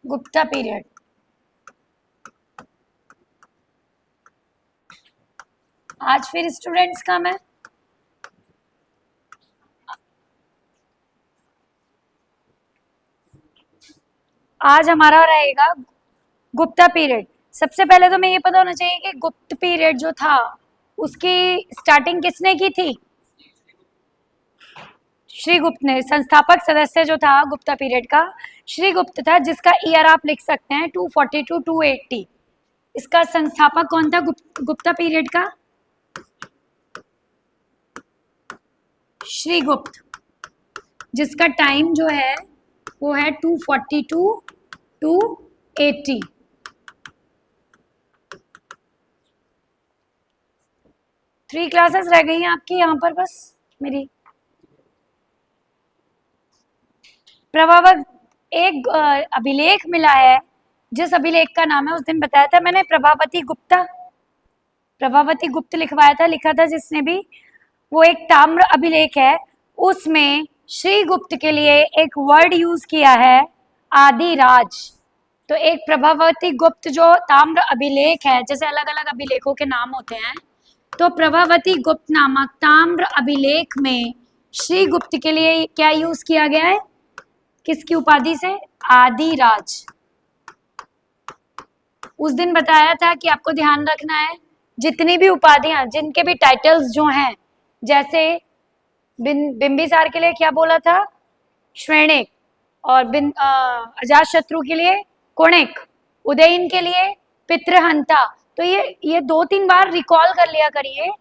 Gupta period. आज फिर students कम है। आज हमारा रहेगा गुप्ता पीरियड। सबसे पहले तो मैं ये पता होना चाहिए कि गुप्त पीरियड जो था उसकी स्टार्टिंग किसने की थी? श्रीगुप्त ने। संस्थापक सदस्य जो था गुप्ता पीरियड का श्रीगुप्त था, जिसका ईयर आप लिख सकते हैं 240 टू 280। इसका संस्थापक कौन था गुप्ता पीरियड का? श्रीगुप्त, जिसका टाइम जो है वो है 240 टू 280। थ्री क्लासेस रह गई हैं आपकी यहाँ पर बस मेरी। प्रभावक एक अभिलेख मिला है, जिस अभिलेख का नाम है, उस दिन बताया था मैंने, प्रभावती गुप्ता। प्रभावती गुप्त लिखा था जिसने भी, वो एक ताम्र अभिलेख है। उसमें श्रीगुप्त के लिए एक वर्ड यूज किया है, आदिराज। तो एक प्रभावती गुप्त जो ताम्र अभिलेख है, जैसे अलग अलग अभिलेखों के नाम होते हैं, तो प्रभावती गुप्त नामक ताम्र अभिलेख में श्रीगुप्त के लिए क्या यूज किया गया है? किसकी उपाधि से? आदिराज। उस दिन बताया था कि आपको ध्यान रखना है, जितनी भी उपाधियां, जिनके भी टाइटल्स जो हैं, जैसे बिंबिसार के लिए क्या बोला था? श्रेणिक। और अजातशत्रु के लिए कोणिक। उदयन के लिए पितृहंता। तो ये 2-3 बार रिकॉल कर लिया करिए,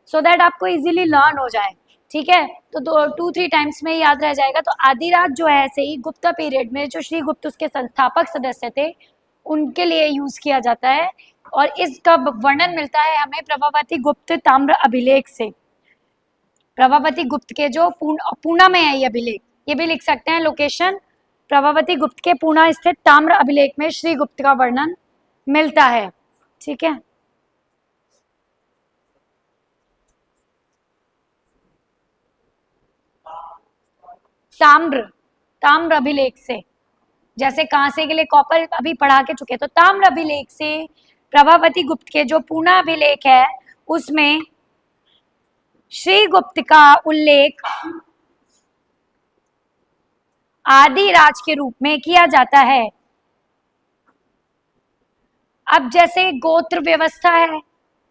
सो दैट आपको इजीली लर्न हो जाए। ठीक है, तो 2-3 टाइम्स में याद रह जाएगा। तो आदिराज जो है ऐसे ही गुप्ता पीरियड में जो श्रीगुप्त उसके संस्थापक सदस्य थे, उनके लिए यूज किया जाता है। और इसका वर्णन मिलता है हमें प्रभावती गुप्त ताम्र अभिलेख से। प्रभावती गुप्त के जो पूना में है ये अभिलेख, ये भी लिख सकते हैं लोकेशन। प्रभावती गुप्त के पूना स्थित ताम्र अभिलेख में श्रीगुप्त का वर्णन मिलता है। ठीक है, ताम्र अभिलेख से, जैसे कांसे के लिए कॉपर अभी पढ़ा के चुके, तो ताम्र अभिलेख से प्रभावती गुप्त के जो पूना अभिलेख है उसमें श्रीगुप्त का उल्लेख आदिराज के रूप में किया जाता है। अब जैसे गोत्र व्यवस्था है,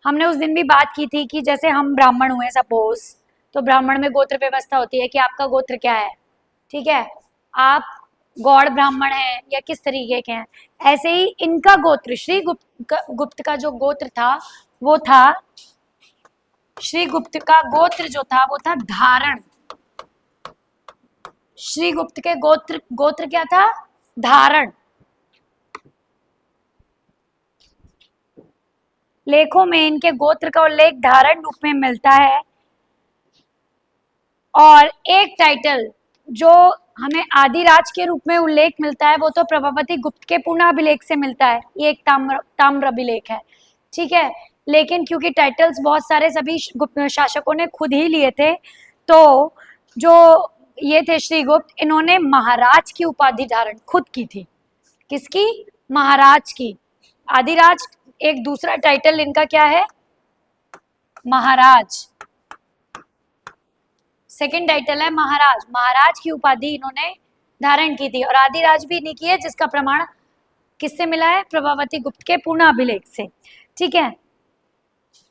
हमने उस दिन भी बात की थी कि जैसे हम ब्राह्मण हुए सपोज, तो ब्राह्मण में गोत्र व्यवस्था होती है कि आपका गोत्र क्या है। ठीक है, आप गौड़ ब्राह्मण हैं या किस तरीके के हैं। ऐसे ही इनका गोत्र, श्रीगुप्त का जो गोत्र था वो था, श्रीगुप्त का गोत्र जो था वो था धारण। श्रीगुप्त के गोत्र क्या था? धारण। लेखों में इनके गोत्र का उल्लेख धारण रूप में मिलता है। और एक टाइटल जो हमें आदिराज के रूप में उल्लेख मिलता है वो तो प्रभावती गुप्त के पूर्ण अभिलेख से मिलता है। ये एक ताम्र अभिलेख है। ठीक है, लेकिन क्योंकि टाइटल्स बहुत सारे सभी गुप्त शासकों ने खुद ही लिए थे, तो जो ये थे श्रीगुप्त, इन्होंने महाराज की उपाधि धारण खुद की थी। किसकी? महाराज की। आदिराज एक दूसरा टाइटल इनका क्या है? महाराज। सेकंड टाइटल है महाराज। महाराज की उपाधि इन्होंने धारण की थी। और आदिराज भी नहीं की है, जिसका प्रमाण किससे मिला है? प्रभावती गुप्त के पूर्ण अभिलेख से। ठीक है,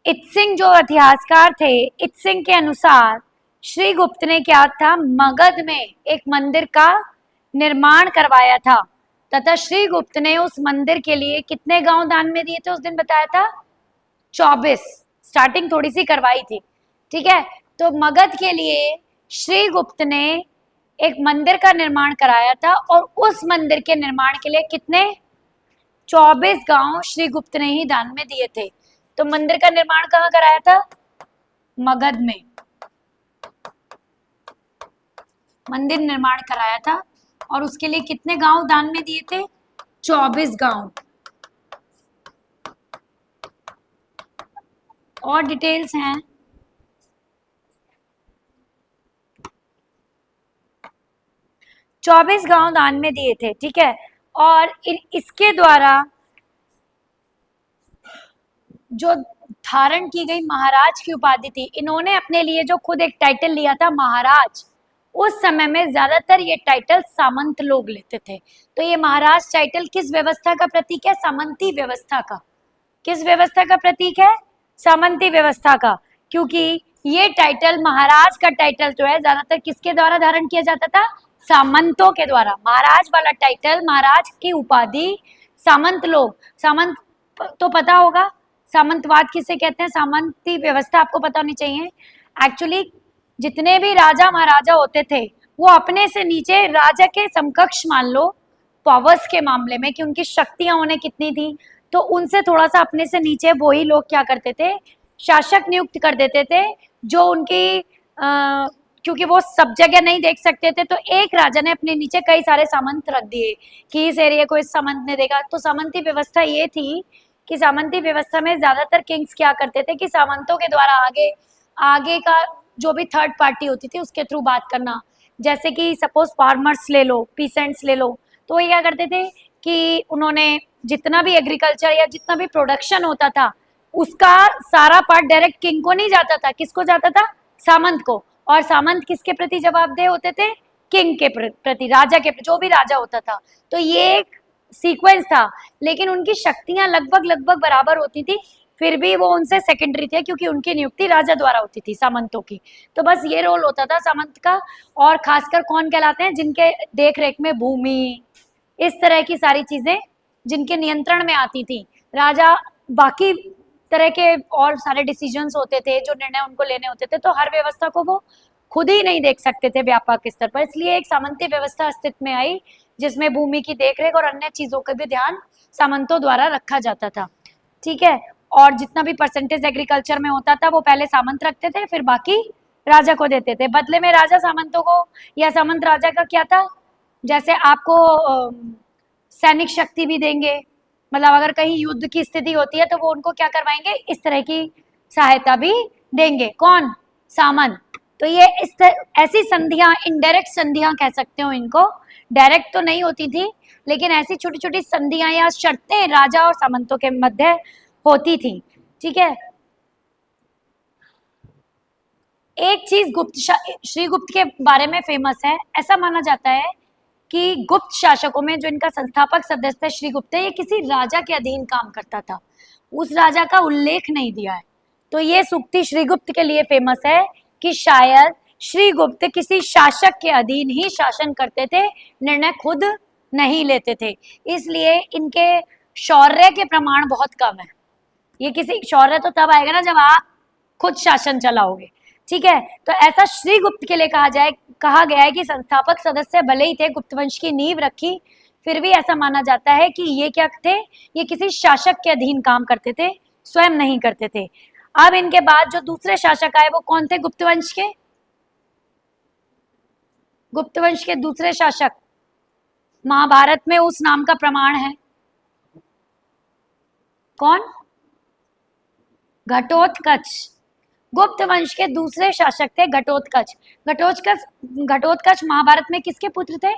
इत्सिंग जो इतिहासकार थे, इत्सिंग के अनुसार श्रीगुप्त ने क्या था? मगध में एक मंदिर का निर्माण करवाया था, तथा श्रीगुप्त ने उस मंदिर के लिए कितने गांव दान में दिए थे? उस दिन बताया था 24। स्टार्टिंग थोड़ी सी करवाई थी। ठीक है, तो मगध के लिए श्रीगुप्त ने एक मंदिर का निर्माण कराया था, और उस मंदिर के निर्माण के लिए कितने? 24 गांव श्रीगुप्त ने ही दान में दिए थे। तो मंदिर का निर्माण कहाँ कराया था? मगध में मंदिर निर्माण कराया था, और उसके लिए कितने गांव दान में दिए थे? 24 गांव। और डिटेल्स हैं, चौबीस गांव दान में दिए थे। ठीक है, और इसके द्वारा जो धारण की गई महाराज की उपाधि थी, इन्होंने अपने लिए जो खुद एक टाइटल लिया था महाराज, उस समय में ज्यादातर ये टाइटल सामंत लोग लेते थे। तो ये महाराज टाइटल किस व्यवस्था का प्रतीक है? सामंती व्यवस्था का। किस व्यवस्था का प्रतीक है? सामंती व्यवस्था का। क्योंकि ये टाइटल, महाराज का टाइटल जो है, ज्यादातर किसके द्वारा धारण किया जाता था? सामंतों के द्वारा। महाराज वाला टाइटल, महाराज की उपाधि सामंत लोग, सामंत तो पता होगा, सामंतवाद किसे कहते हैं, सामंती व्यवस्था आपको पता होनी चाहिए। एक्चुअली जितने भी राजा महाराजा होते थे वो अपने से नीचे राजा के समकक्ष मान लो पावर्स के मामले में, कि उनकी शक्तियां उन्हें कितनी थी, तो उनसे थोड़ा सा अपने से नीचे वही लोग क्या करते थे, शासक नियुक्त कर देते थे, जो उनकी क्योंकि वो सब जगह नहीं देख सकते थे, तो एक राजा ने अपने नीचे कई सारे सामंत रख दिए कि इस एरिया को इस सामंत ने देखा। तो सामंती व्यवस्था ये थी कि सामंती व्यवस्था में ज्यादातर किंग्स क्या करते थे कि सामंतों के द्वारा आगे आगे का जो भी थर्ड पार्टी होती थी उसके थ्रू बात करना। जैसे कि सपोज फार्मर्स ले लो, पीसेंट्स ले लो, तो वो क्या करते थे कि उन्होंने जितना भी एग्रीकल्चर या जितना भी प्रोडक्शन होता था उसका सारा पार्ट डायरेक्ट किंग को नहीं जाता था, किसको जाता था? सामंत को। और सामंत किसके प्रति जवाबदेह होते थे? किंग के प्रति, राजा के, जो भी राजा होता था। तो ये एक सीक्वेंस था, लेकिन उनकी शक्तियां लगभग लगभग बराबर होती थी, फिर भी वो उनसे सेकेंडरी थे क्योंकि उनकी नियुक्ति राजा द्वारा होती थी सामंतों की। तो बस ये रोल होता था सामंत का। और खासकर कौन कहलाते हैं? जिनके देख रेख में भूमि, इस तरह की सारी चीजें जिनके नियंत्रण में आती थी। राजा बाकी तरह के और सारे डिसीजंस होते थे, जो निर्णय उनको लेने होते थे, तो हर व्यवस्था को वो खुद ही नहीं देख सकते थे व्यापक स्तर पर। इसलिए एक सामंती व्यवस्था अस्तित्व में आई जिसमें भूमि की देखरेख और अन्य चीजों का भी ध्यान सामंतों द्वारा रखा जाता था। ठीक है। और जितना भी परसेंटेज एग्रीकल्चर में होता था वो पहले सामंत रखते थे, फिर बाकी राजा को देते थे। बदले में राजा सामंतों को, या सामंत राजा का क्या था, जैसे आपको सैनिक शक्ति भी देंगे, मतलब अगर कहीं युद्ध की स्थिति होती है तो वो उनको क्या करवाएंगे, इस तरह की सहायता भी देंगे। कौन? सामंत। तो ये ऐसी संधियां, इनडायरेक्ट संधियां कह सकते हो इनको, डायरेक्ट तो नहीं होती थी, लेकिन ऐसी छोटी छोटी संधियां या शर्तें राजा और सामंतों के मध्य होती थी। ठीक है। एक चीज श्रीगुप्त के बारे में फेमस है, ऐसा माना जाता है कि गुप्त शासकों में जो इनका संस्थापक सदस्य श्रीगुप्त है, ये किसी राजा के अधीन काम करता था, उस राजा का उल्लेख नहीं दिया है। तो ये सूक्ति श्रीगुप्त के लिए फेमस है कि शायद श्रीगुप्त किसी शासक के अधीन ही शासन करते थे, निर्णय खुद नहीं लेते थे, इसलिए इनके शौर्य के प्रमाण बहुत कम है। ये किसी शौर्य तो तब आएगा ना जब आप खुद शासन चलाओगे। ठीक है। तो ऐसा श्रीगुप्त के लिए कहा गया है कि संस्थापक सदस्य भले ही थे, गुप्त वंश की नींव रखी, फिर भी ऐसा माना जाता है कि ये क्या थे, ये किसी शासक के अधीन काम करते थे, स्वयं नहीं करते थे। अब इनके बाद जो दूसरे शासक आए वो कौन थे? गुप्त वंश के, गुप्त वंश के दूसरे शासक, महाभारत में उस नाम का प्रमाण है कौन? घटोत्कच। गुप्त वंश के दूसरे शासक थे घटोत्कच। घटोत्कच महाभारत में किसके पुत्र थे?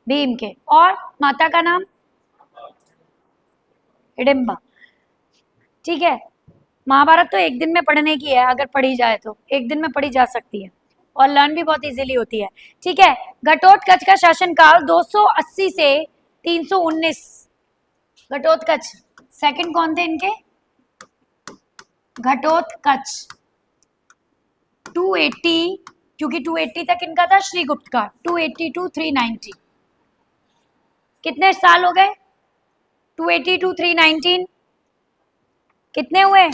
भीम के। और माता का नाम? हिडिंबा। ठीक है। महाभारत तो एक दिन में पढ़ने की है, अगर पढ़ी जाए तो एक दिन में पढ़ी जा सकती है और लर्न भी बहुत इजीली होती है। ठीक है। घटोत्कच का शासनकाल 280 से 319। घटोत्कच। सेकंड कौन थे इनके? घटोत्कच। 280, क्योंकि 280 तक इनका था श्रीगुप्त का, 280 to 390, कितने साल हो गए? 280 to 319 कितने हुए?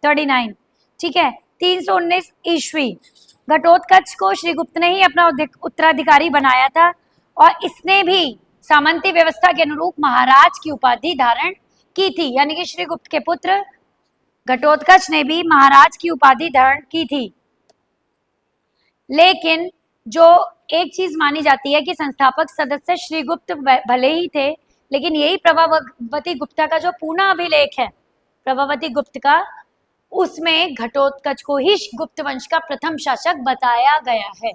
39। ठीक है। 319 ईस्वी घटोत्कच को श्रीगुप्त ने ही अपना उत्तराधिकारी बनाया था, और इसने भी सामंती व्यवस्था के अनुरूप महाराज की उपाधि धारण की थी, यानी कि श्रीगुप्त के पुत्र घटोत्कच ने भी महाराज की उपाधि धारण की थी। लेकिन जो एक चीज मानी जाती है कि संस्थापक सदस्य श्रीगुप्त भले ही थे, लेकिन यही प्रभावती गुप्ता का जो पूर्ण अभिलेख है, प्रभावती गुप्त का, उसमें घटोत्कच को ही गुप्त वंश का प्रथम शासक बताया गया है।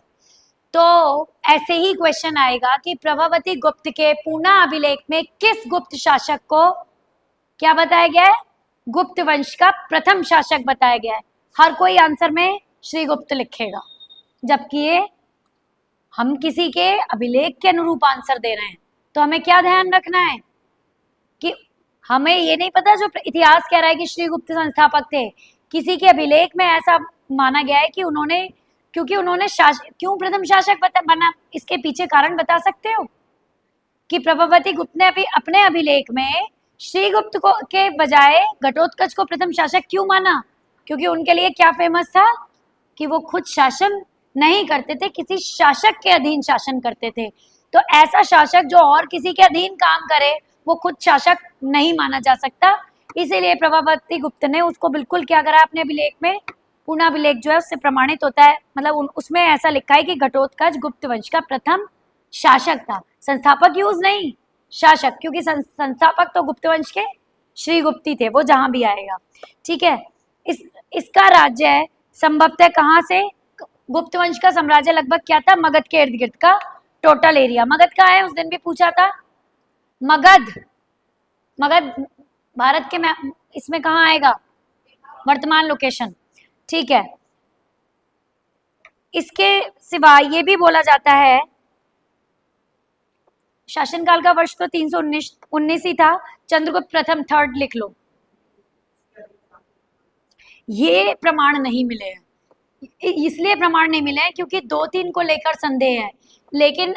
तो ऐसे ही क्वेश्चन आएगा कि प्रभावती गुप्त के पूर्णा अभिलेख में किस गुप्त शासक को क्या बताया गया है? गुप्त वंश का प्रथम शासक बताया गया है। हर कोई आंसर में श्रीगुप्त लिखेगा, जबकि ये हम किसी के अभिलेख के अनुरूप आंसर दे रहे हैं। तो हमें क्या ध्यान रखना है कि हमें ये नहीं पता जो इतिहास कह रहा है कि श्रीगुप्त संस्थापक थे, किसी के अभिलेख में ऐसा माना गया है कि उन्होंने, क्योंकि उन्होंने क्यों प्रथम शासक बना, इसके पीछे कारण बता सकते हो कि प्रभावती गुप्त ने अभी अपने अभिलेख में श्रीगुप्त को के बजाय घटोत्कच को प्रथम शासक क्यों माना? क्योंकि उनके लिए क्या फेमस था कि वो खुद शासन नहीं करते थे, किसी शासक के अधीन शासन करते थे। तो ऐसा शासक जो और किसी के अधीन काम करे वो खुद शासक नहीं माना जा सकता। इसीलिए प्रभावती गुप्त ने उसको बिल्कुल क्या करा अपने अभिलेख में, पूर्ण अभिलेख जो है उससे प्रमाणित होता है, मतलब उसमें ऐसा लिखा है कि घटोत्कच गुप्त वंश का प्रथम शासक था, संस्थापक यूज नहीं, शासक, क्योंकि संस्थापक तो गुप्त वंश के श्रीगुप्ती थे, वो जहां भी आएगा। ठीक है, इसका राज्य है संभवतः कहाँ से, गुप्त वंश का साम्राज्य लगभग क्या था, मगध के इर्द गिर्द का टोटल एरिया। मगध कहाँ है, उस दिन भी पूछा था। मगध, मगध भारत के इसमें कहाँ आएगा, वर्तमान लोकेशन। ठीक है, इसके सिवा ये भी बोला जाता है, शासनकाल का वर्ष तो 319 ही था। चंद्रगुप्त प्रथम थर्ड लिख लो, ये प्रमाण नहीं मिले हैं। इसलिए प्रमाण नहीं मिले हैं क्योंकि 2-3 को लेकर संदेह है, लेकिन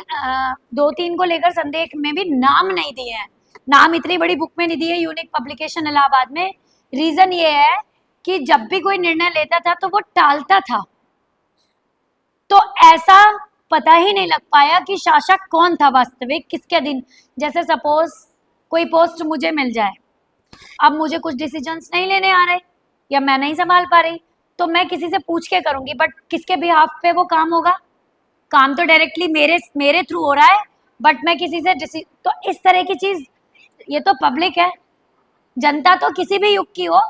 2-3 को लेकर संदेह में भी नाम नहीं दिए हैं, नाम इतनी बड़ी बुक में नहीं दिए, यूनिक पब्लिकेशन इलाहाबाद में। रीजन ये है कि जब भी कोई निर्णय लेता था तो वो टालता था, तो ऐसा पता ही नहीं लग पाया कि शासक कौन था वास्तविक, किसके अधीन। जैसे सपोज कोई पोस्ट मुझे मिल जाए, अब मुझे कुछ डिसीजंस नहीं लेने आ रहे या मैं नहीं संभाल पा रही, तो मैं किसी से पूछ के करूंगी, बट किसके बिहाफ पे वो काम होगा, काम तो डायरेक्टली मेरे थ्रू हो रहा है, बट मैं किसी से तो इस तरह की चीज, ये तो पब्लिक है, जनता तो किसी भी युग की हो,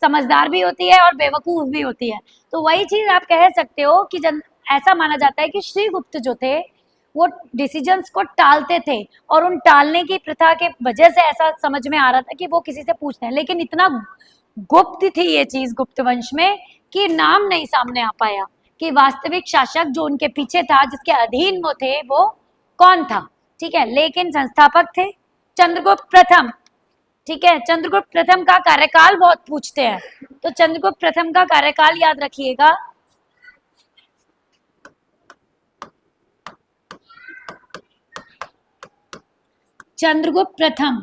समझदार भी होती है और बेवकूफ भी होती है। तो वही चीज आप कह सकते हो कि ऐसा माना जाता है कि श्रीगुप्त जो थे वो डिसीजंस को टालते थे, और उन टालने की प्रथा के वजह से ऐसा समझ में आ रहा था कि वो किसी से पूछते हैं, लेकिन इतना गुप्त थी ये चीज गुप्त वंश में कि नाम नहीं सामने आ पाया कि वास्तविक शासक जो उनके पीछे था, जिसके अधीन वो थे, वो कौन था। ठीक है, लेकिन संस्थापक थे चंद्रगुप्त प्रथम। ठीक है, चंद्रगुप्त प्रथम का कार्यकाल बहुत पूछते हैं, तो चंद्रगुप्त प्रथम का कार्यकाल याद रखिएगा, चंद्रगुप्त प्रथम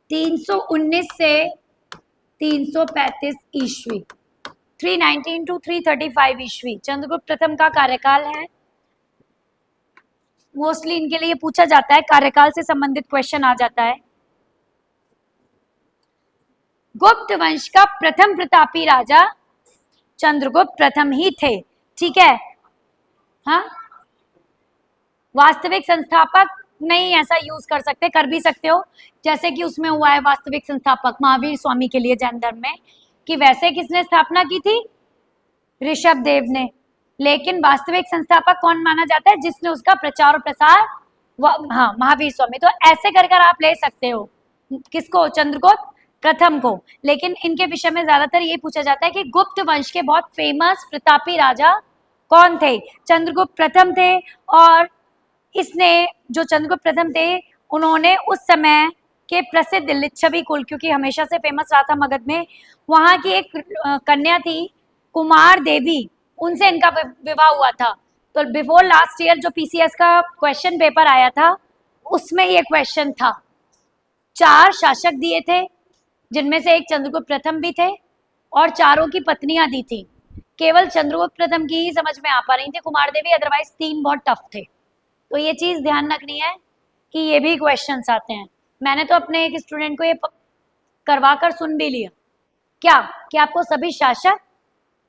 319 से 335 ईस्वी, 319 to 335 ईस्वी चंद्रगुप्त प्रथम का कार्यकाल है। मोस्टली इनके लिए पूछा जाता है, कार्यकाल से संबंधित क्वेश्चन आ जाता है। गुप्त वंश का प्रथम प्रतापी राजा चंद्रगुप्त प्रथम ही थे। ठीक है, हाँ, वास्तविक संस्थापक नहीं ऐसा यूज कर सकते, कर भी सकते हो, जैसे कि उसमें हुआ है वास्तविक संस्थापक महावीर स्वामी के लिए जैन धर्म में, कि वैसे किसने स्थापना की थी, ऋषभ देव ने, लेकिन वास्तविक संस्थापक कौन माना जाता है, जिसने उसका प्रचार और प्रसार, हाँ, महावीर स्वामी। तो ऐसे कर कर आप ले सकते हो किसको, चंद्रगुप्त प्रथम को। लेकिन इनके विषय में ज्यादातर ये पूछा जाता है कि गुप्त वंश के बहुत फेमस प्रतापी राजा कौन थे, चंद्रगुप्त प्रथम थे। और इसने, जो चंद्रगुप्त प्रथम थे, उन्होंने उस समय के प्रसिद्ध लिच्छवी कुल, क्योंकि हमेशा से फेमस रहा था मगध में, वहां की एक कन्या थी कुमार देवी, उनसे इनका विवाह हुआ था। तो बिफोर लास्ट ईयर जो पीसीएस का क्वेश्चन पेपर आया था, उसमें ये क्वेश्चन था। 4 शासक दिए थे, जिनमें से एक चंद्रगुप्त प्रथम भी थे, और चारों की पत्नियां दी थी। केवल चंद्रगुप्त प्रथम की ही समझ में आ पा रही थी, कुमार देवी, अदरवाइज 3 बहुत टफ थे। तो ये चीज ध्यान रखनी है कि ये भी क्वेश्चंस आते हैं। मैंने तो अपने एक स्टूडेंट को ये करवा कर सुन भी लिया, क्या कि आपको सभी शासक,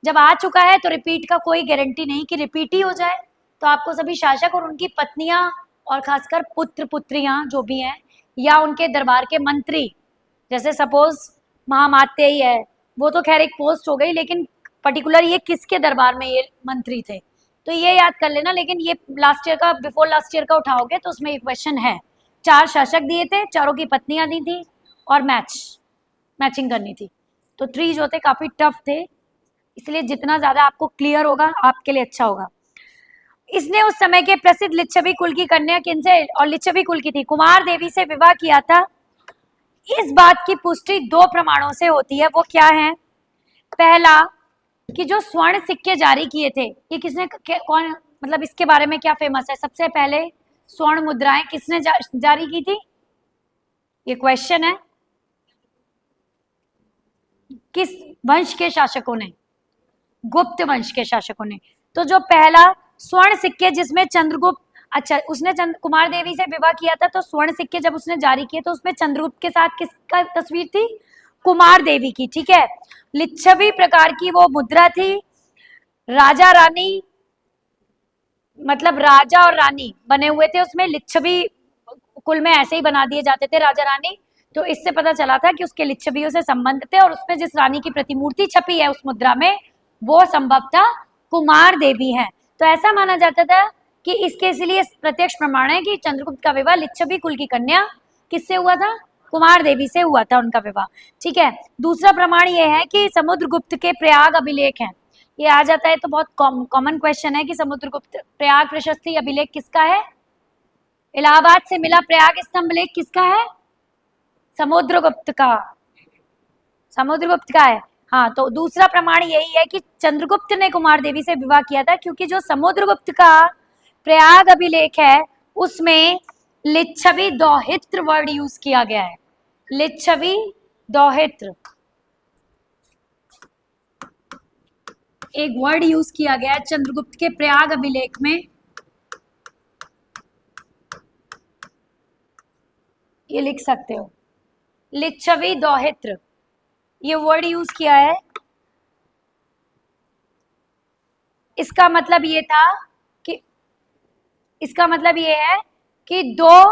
जब आ चुका है तो रिपीट का कोई गारंटी नहीं कि रिपीट ही हो जाए, तो आपको सभी शासक और उनकी पत्नियां, और खासकर पुत्र पुत्रियां जो भी हैं, या उनके दरबार के मंत्री, जैसे सपोज महामात्य ही है, वो तो खैर एक पोस्ट हो गई, लेकिन पर्टिकुलर ये किसके दरबार में ये मंत्री थे, तो ये याद कर लेना। लेकिन ये लास्ट ईयर का, बिफोर लास्ट ईयर का उठाओगे तो उसमें एक क्वेश्चन है। 4 शासक दिए थे, चारों की पत्नियां दी थी और मैचिंग करनी थी। तो 3 जो थे काफी टफ थे, इसलिए जितना ज्यादा आपको क्लियर होगा आपके लिए अच्छा होगा। इसने उस समय के प्रसिद्ध लिच्छवी कुल की कन्या किनसे, और लिच्छवी कुल की थी, कुमार देवी से विवाह किया था। इस बात की पुष्टि 2 प्रमाणों से होती है। वो क्या है? पहला कि जो स्वर्ण सिक्के जारी किए थे, ये किसने, कौन, मतलब इसके बारे में क्या फेमस है? सबसे पहले स्वर्ण मुद्राएं किसने जारी की थी? ये क्वेश्चन है। किस वंश के शासकों ने? गुप्त वंश के शासकों ने। तो जो पहला स्वर्ण सिक्के जिसमें चंद्रगुप्त, अच्छा उसने कुमार देवी से विवाह किया था, तो स्वर्ण सिक्के जब उसने जारी किए तो उसमें चंद्रगुप्त के साथ किसका तस्वीर थी? कुमार देवी की, ठीक है। लिच्छवी प्रकार की वो मुद्रा थी। राजा रानी, मतलब राजा और रानी बने हुए थे उसमें, लिच्छवी कुल में ऐसे ही बना दिए जाते थे राजा रानी। तो इससे पता चला था कि उसके लिच्छवियों से संबंध थे, और उसमें जिस रानी की प्रतिमूर्ति छपी है उस मुद्रा में, वो संभवतः कुमार देवी है। तो ऐसा माना जाता था कि इसके इसलिए प्रत्यक्ष प्रमाण है कि चंद्रगुप्त का विवाह लिच्छवी कुल की कन्या किससे हुआ था? कुमार देवी से हुआ था उनका विवाह, ठीक है। दूसरा प्रमाण ये है कि समुद्रगुप्त के प्रयाग अभिलेख हैं। ये आ जाता है तो बहुत कॉमन क्वेश्चन है कि समुद्रगुप्त प्रयाग प्रशस्ति अभिलेख किसका है? इलाहाबाद से मिला प्रयाग स्तंभ लेख किसका है? समुद्रगुप्त का, समुद्रगुप्त का है। हाँ, तो दूसरा प्रमाण यही है कि चंद्रगुप्त ने कुमार देवी से विवाह किया था, क्योंकि जो समुद्रगुप्त का प्रयाग अभिलेख है उसमें लिच्छवी दौहित्र वर्ड यूज किया गया है। लिच्छवी दौहित्र एक वर्ड यूज किया गया है चंद्रगुप्त के प्रयाग अभिलेख में। ये लिख सकते हो, लिच्छवी दौहित्र, ये वर्ड यूज किया है। इसका मतलब ये था कि, इसका मतलब ये है कि 2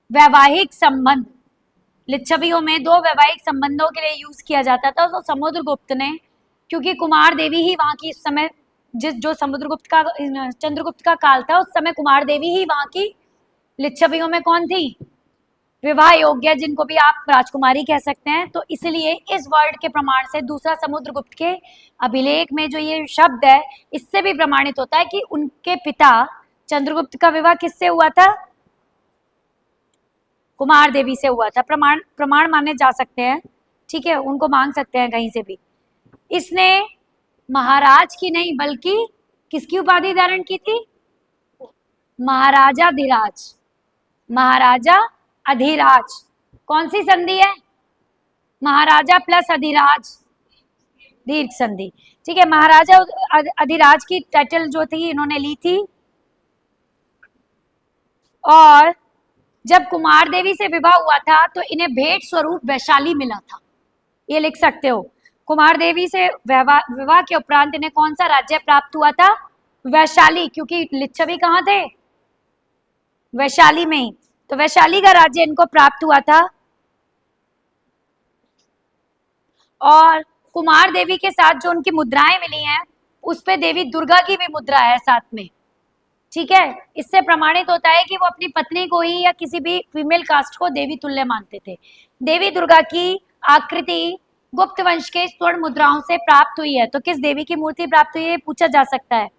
वैवाहिक संबंध, लिच्छवियों में 2 वैवाहिक संबंधों के लिए यूज किया जाता था। तो समुद्रगुप्त ने, क्योंकि कुमार देवी ही वहां की, इस समय जिस जो समुद्रगुप्त का, चंद्रगुप्त का काल था, उस समय कुमार देवी ही वहां की लिच्छवियों में कौन थी? विवाह योग्य, जिनको भी आप राजकुमारी कह सकते हैं। तो इसलिए इस वर्ड के प्रमाण से, दूसरा समुद्रगुप्त के अभिलेख में जो ये शब्द है, इससे भी प्रमाणित होता है कि उनके पिता चंद्रगुप्त का विवाह किससे हुआ था? कुमार देवी से हुआ था। प्रमाण माने जा सकते हैं, ठीक है, उनको मांग सकते हैं कहीं से भी। इसने महाराज की नहीं बल्कि किसकी उपाधि धारण की थी? महाराजाधिराज, महाराजा अधिराज। कौन सी संधि है? महाराजा प्लस अधिराज, दीर्घ संधि, ठीक है। महाराजा अधिराज की टाइटल जो थी इन्होंने ली थी। और जब कुमार देवी से विवाह हुआ था तो इन्हें भेंट स्वरूप वैशाली मिला था। ये लिख सकते हो, कुमार देवी से विवाह के उपरांत इन्हें कौन सा राज्य प्राप्त हुआ था? वैशाली, क्योंकि लिच्छवी कहाँ थे? वैशाली में ही। तो वैशाली का राज्य इनको प्राप्त हुआ था। और कुमार देवी के साथ जो उनकी मुद्राएं मिली हैं, उस पे देवी दुर्गा की भी मुद्रा है साथ में, ठीक है। इससे प्रमाणित होता है कि वो अपनी पत्नी को ही या किसी भी फीमेल कास्ट को देवी तुल्य मानते थे। देवी दुर्गा की आकृति गुप्त वंश के स्वर्ण मुद्राओं से प्राप्त हुई है। तो किस देवी की मूर्ति प्राप्त हुई है, पूछा जा सकता है।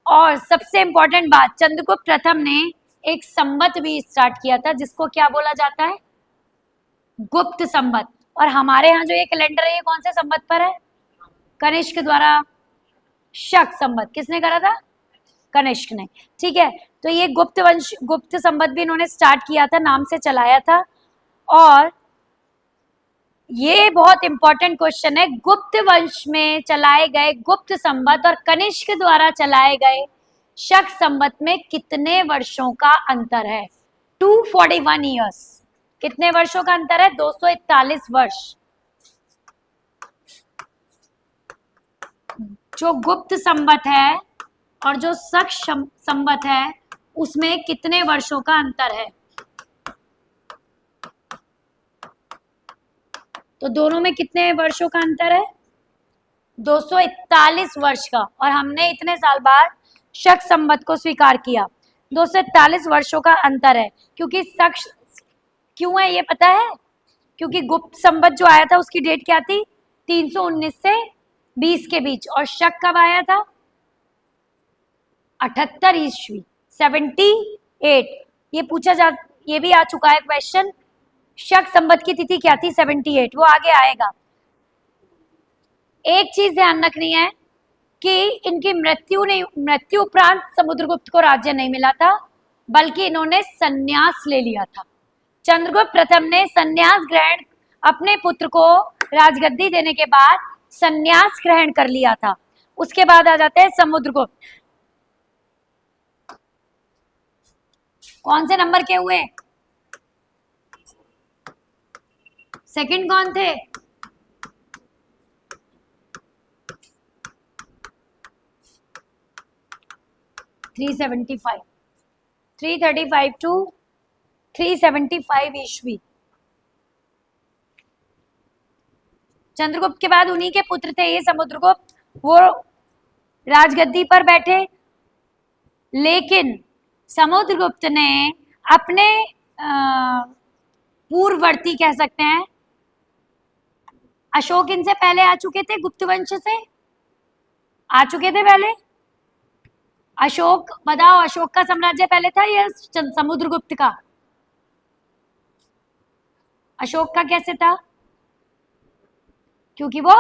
और सबसे इंपॉर्टेंट बात, चंद्रगुप्त प्रथम ने एक संवत भी स्टार्ट किया था, जिसको क्या बोला जाता है? गुप्त संवत। और हमारे यहाँ जो ये कैलेंडर है, ये कौन से संवत पर है? कनिष्क द्वारा शक संवत। किसने करा था? कनिष्क ने, ठीक है। तो ये गुप्त वंश, गुप्त संवत भी इन्होंने स्टार्ट किया था, नाम से चलाया था। और ये बहुत इंपॉर्टेंट क्वेश्चन है, गुप्त वंश में चलाए गए गुप्त संवत और कनिष्क द्वारा चलाए गए शक संवत में कितने वर्षों का अंतर है? 241 ईयर्स। कितने वर्षों का अंतर है? 241 वर्ष। जो गुप्त संवत है और जो शक संवत है, उसमें कितने वर्षों का अंतर है? तो दोनों में कितने वर्षों का अंतर है? 241 वर्ष का। और हमने इतने साल बाद शक संवत को स्वीकार किया। 241 वर्षों का अंतर है। क्योंकि शक क्यों है ये पता है? क्योंकि गुप्त संवत जो आया था उसकी डेट क्या थी? 319 से 20 के बीच। और शक कब आया था? 78 ईस्वी, 78। ये पूछा जा, ये भी आ चुका है क्वेश्चन। शक संवत की तिथि क्या थी? 78। वो आगे आएगा। एक चीज ध्यान रखनी है कि इनकी मृत्यु उपरांत समुद्रगुप्त को राज्य नहीं मिला था, बल्कि इन्होंने संन्यास ले लिया था। चंद्रगुप्त प्रथम ने संन्यास ग्रहण, अपने पुत्र को राजगद्दी देने के बाद संन्यास ग्रहण कर लिया था। उसके बाद आ जाते हैं समुद्रगुप्त। कौन से नंबर के हुए? सेकंड कौन थे? $375, 335 टू 375 ईस्वी। चंद्रगुप्त के बाद उन्हीं के पुत्र थे ये समुद्रगुप्त। वो राजगद्दी पर बैठे, लेकिन समुद्रगुप्त ने अपने पूर्ववर्ती कह सकते हैं, अशोक इनसे पहले आ चुके थे, गुप्त वंश से आ चुके थे पहले। अशोक, बताओ अशोक का साम्राज्य पहले था या समुद्रगुप्त का? अशोक का कैसे था? क्योंकि वो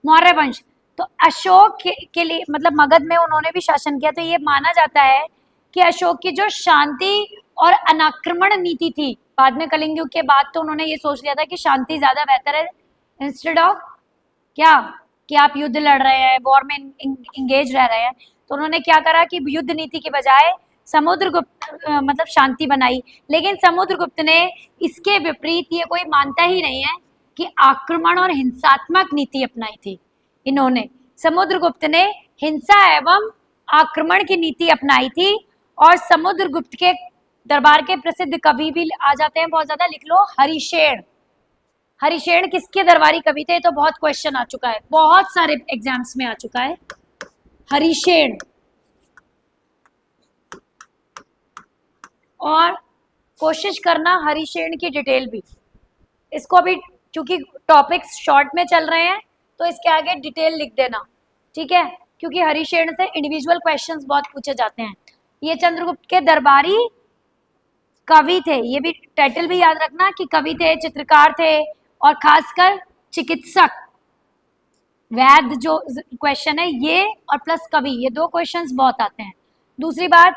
मौर्य वंश। तो अशोक के लिए मतलब मगध में उन्होंने भी शासन किया। तो ये माना जाता है कि अशोक की जो शांति और अनाक्रमण नीति थी, बाद में कलिंग युग के बाद तो उन्होंने ये सोच लिया था कि शांति ज्यादा बेहतर है, इंस्टेड ऑफ क्या कि आप युद्ध लड़ रहे हैं, वॉर में इंगेज रह रहे हैं। तो उन्होंने क्या करा कि युद्ध नीति के बजाय समुद्रगुप्त मतलब शांति बनाई। लेकिन समुद्रगुप्त ने इसके विपरीत, ये कोई मानता ही नहीं है कि आक्रमण और हिंसात्मक नीति अपनाई थी इन्होंने। समुद्रगुप्त ने हिंसा एवं आक्रमण की नीति अपनाई थी। और समुद्रगुप्त के दरबार के प्रसिद्ध कवि भी आ जाते हैं बहुत ज्यादा, लिख लो, हरिशेन। हरिशेन किसके दरबारी कवि थे? तो बहुत क्वेश्चन आ चुका है, बहुत सारे एग्जाम्स में आ चुका है हरिशेन। और कोशिश करना हरिशेन की डिटेल भी, इसको अभी क्योंकि टॉपिक्स शॉर्ट में चल रहे हैं तो इसके आगे डिटेल लिख देना, ठीक है? क्योंकि हरिशेन से इंडिविजुअल क्वेश्चंस बहुत पूछे जाते हैं। ये चंद्रगुप्त के दरबारी कवि थे। ये भी टाइटल भी याद रखना कि कवि थे, चित्रकार थे और खासकर चिकित्सक। वैद्य जो क्वेश्चन है ये और प्लस कवि, ये दो क्वेश्चंस बहुत आते हैं। दूसरी बात,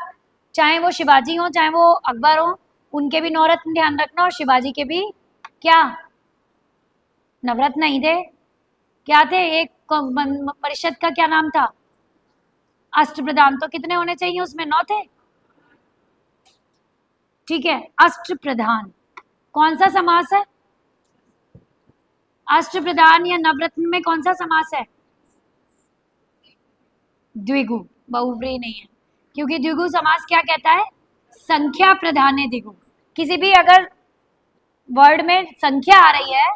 चाहे वो शिवाजी हो चाहे वो अकबर हो, उनके भी नवरत्न ध्यान रखना। और शिवाजी के भी क्या नवरत्न नहीं थे, क्या थे? एक परिषद का क्या नाम था? अष्टप्रधान। तो कितने होने चाहिए उसमें? 9 थे, ठीक है? अष्टप्रधान कौन सा समास है? अष्टप्रधान या नवरत्न में कौन सा समास है? द्विगु, बहुव्रीहि नहीं है। क्योंकि द्विगु समास क्या कहता है? संख्या प्रधान द्विगु। किसी भी अगर वर्ड में संख्या आ रही है,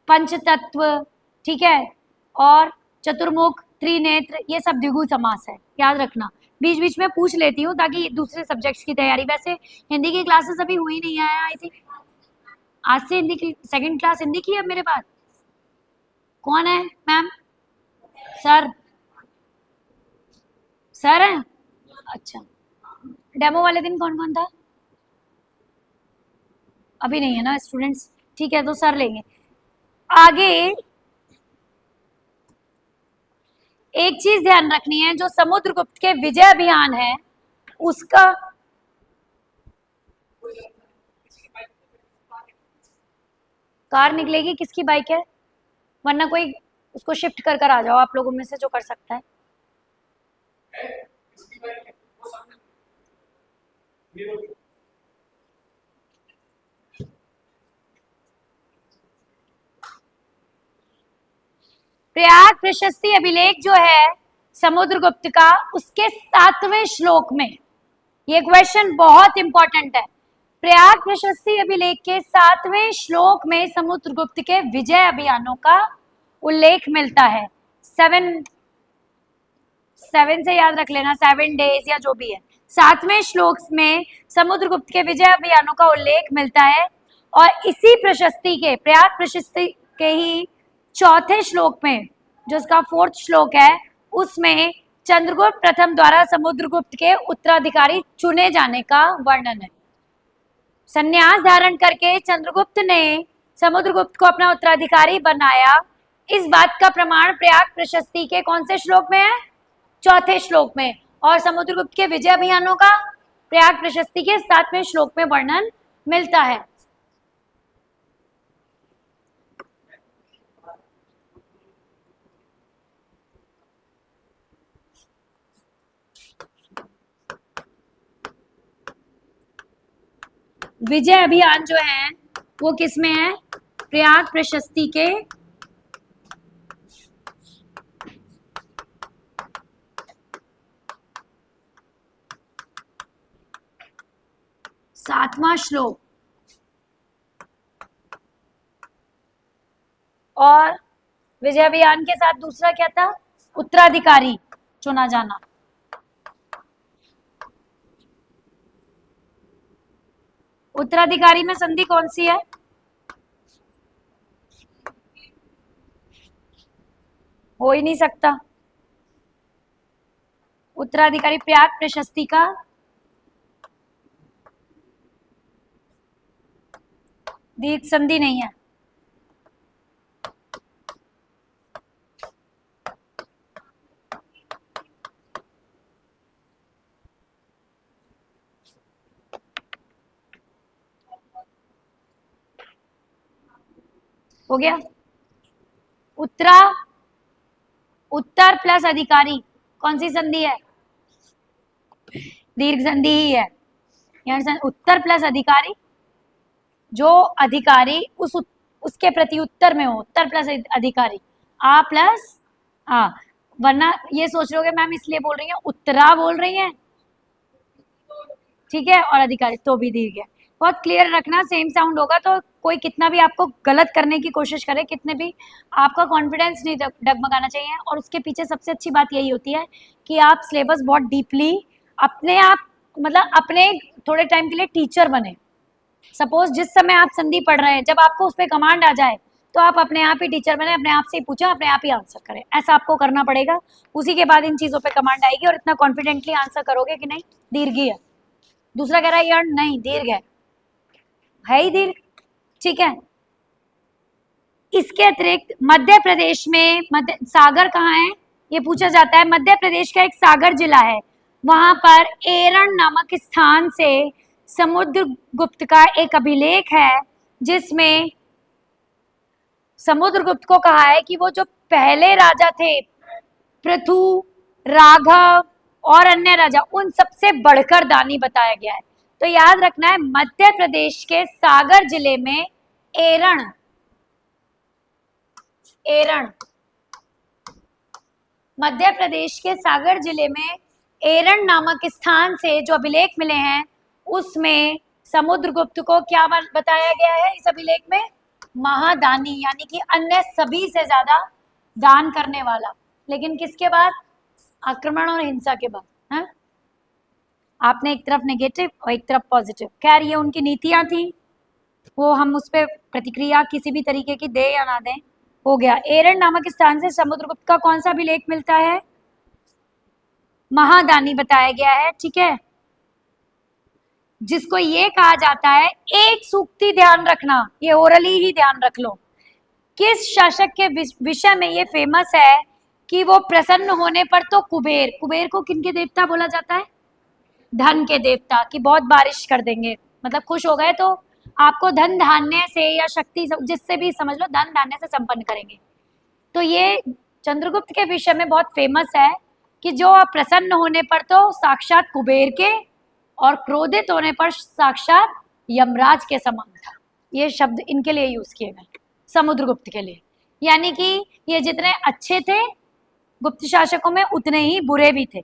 पंचतत्व, ठीक है, और चतुर्मुख, त्रिनेत्र, ये सब द्विगु समास है, याद रखना। बीच बीच में पूछ लेती हूँ ताकि दूसरे सब्जेक्ट्स की तैयारी। वैसे हिंदी की क्लासेस अभी हुई नहीं है, आई थिंक आज से हिंदी की सेकंड क्लास हिंदी की है मेरे पास। कौन है मैम? सर, सर है? अच्छा, डेमो वाले दिन कौन कौन था? अभी नहीं है ना स्टूडेंट्स, ठीक है, तो सर लेंगे। आगे एक चीज ध्यान रखनी है, जो समुद्रगुप्त के विजय अभियान है उसका कार निकलेगी, किसकी बाइक है? वरना कोई उसको शिफ्ट कर कर आ जाओ, आप लोगों में से जो कर सकता है। प्रयाग प्रशस्ति अभिलेख जो है समुद्रगुप्त का, उसके 7वें श्लोक में ये क्वेश्चन बहुत इंपॉर्टेंट है। प्रयाग प्रशस्ति अभिलेख के 7वें श्लोक में समुद्रगुप्त के विजय अभियानों का उल्लेख मिलता है। 7 से याद रख लेना, 7 डेज या जो भी है। 7वें श्लोक में समुद्रगुप्त के विजय अभियानों का उल्लेख मिलता है और इसी प्रशस्ति के, प्रयाग प्रशस्ति के ही चौथे श्लोक में, जो इसका 4th श्लोक है, उसमें चंद्रगुप्त प्रथम द्वारा समुद्रगुप्त के उत्तराधिकारी चुने जाने का वर्णन है। संन्यास धारण करके चंद्रगुप्त ने समुद्रगुप्त को अपना उत्तराधिकारी बनाया, इस बात का प्रमाण प्रयाग प्रशस्ति के कौन से श्लोक में है? चौथे श्लोक में। और समुद्रगुप्त के विजय अभियानों का प्रयाग प्रशस्ति के 7वें श्लोक में वर्णन मिलता है। विजय अभियान जो है वो किस में है? प्रयाग प्रशस्ति के 7वां श्लोक। और विजय अभियान के साथ दूसरा क्या था? उत्तराधिकारी चुना जाना। उत्तराधिकारी में संधि कौन सी है? हो ही नहीं सकता। उत्तराधिकारी प्रयाग प्रशस्ति का दीर्घ संधि नहीं है। हो गया। उत्तर प्लस अधिकारी कौन सी संधि है? दीर्घ संधि ही है। यहाँ उत्तर प्लस अधिकारी, जो अधिकारी उसके प्रति उत्तर में हो, उत्तर प्लस अधिकारी, आ प्लस आ। वरना ये सोच रहे हो मैम इसलिए बोल रही है, उत्तरा बोल रही है, ठीक है, और अधिकारी तो भी दीर्घ है। बहुत क्लियर रखना, सेम साउंड होगा तो कोई कितना भी आपको गलत करने की कोशिश करे, कितने भी, आपका कॉन्फिडेंस नहीं डगमगाना चाहिए। और उसके पीछे सबसे अच्छी बात यही होती है कि आप सिलेबस बहुत डीपली अपने आप, मतलब अपने थोड़े टाइम के लिए टीचर बने। सपोज जिस समय आप संधि पढ़ रहे हैं, जब आपको उस पर कमांड आ जाए तो आप अपने आप ही टीचर बने, अपने आप से ही पूछें, अपने आप ही आंसर करें। ऐसा आपको करना पड़ेगा। उसी के बाद इन चीजों पे कमांड आएगी और इतना कॉन्फिडेंटली आंसर करोगे कि नहीं दीर्घ है। दूसरा कह रहा है यार नहीं दीर्घ है ही दीर्घ, ठीक है। इसके अतिरिक्त मध्य प्रदेश में सागर कहाँ है ये पूछा जाता है। मध्य प्रदेश का एक सागर जिला है, वहां पर एरण नामक स्थान से समुद्रगुप्त का एक अभिलेख है, जिसमें समुद्रगुप्त को कहा है कि वो जो पहले राजा थे, पृथु, राघव और अन्य राजा, उन सबसे बढ़कर दानी बताया गया है। तो याद रखना है, मध्य प्रदेश के सागर जिले में एरण मध्य प्रदेश के सागर जिले में एरण नामक स्थान से जो अभिलेख मिले हैं, उसमें समुद्रगुप्त को क्या बताया गया है इस अभिलेख में? महादानी, यानी कि अन्य सभी से ज्यादा दान करने वाला। लेकिन किसके बाद? आक्रमण और हिंसा के बाद। है आपने एक तरफ नेगेटिव और एक तरफ पॉजिटिव, खैर ये उनकी नीतियां थी, वो हम उस पर प्रतिक्रिया किसी भी तरीके की दे या ना दें। हो गया। एरण नामक स्थान से समुद्रगुप्त का कौन सा अभिलेख मिलता है? महादानी बताया गया है, ठीक है, जिसको ये कहा जाता है, एक सूक्ति ध्यान रखना, ये ओरली ही ध्यान रख लो, किस शासक के विषय में ये फेमस है कि वो प्रसन्न होने पर तो कुबेर को किनके देवता बोला जाता है? धन के देवता, की बहुत बारिश कर देंगे, मतलब खुश हो गए तो आपको धन धान्य से या शक्ति, जिससे भी समझ लो, धन धान्य से संपन्न करेंगे। तो ये चंद्रगुप्त के विषय में बहुत फेमस है कि जो प्रसन्न होने पर तो साक्षात कुबेर के और क्रोधित होने पर साक्षात यमराज के समान था। ये शब्द इनके लिए यूज किए गए, समुद्रगुप्त के लिए। यानी कि ये जितने अच्छे थे गुप्त शासकों में, उतने ही बुरे भी थे।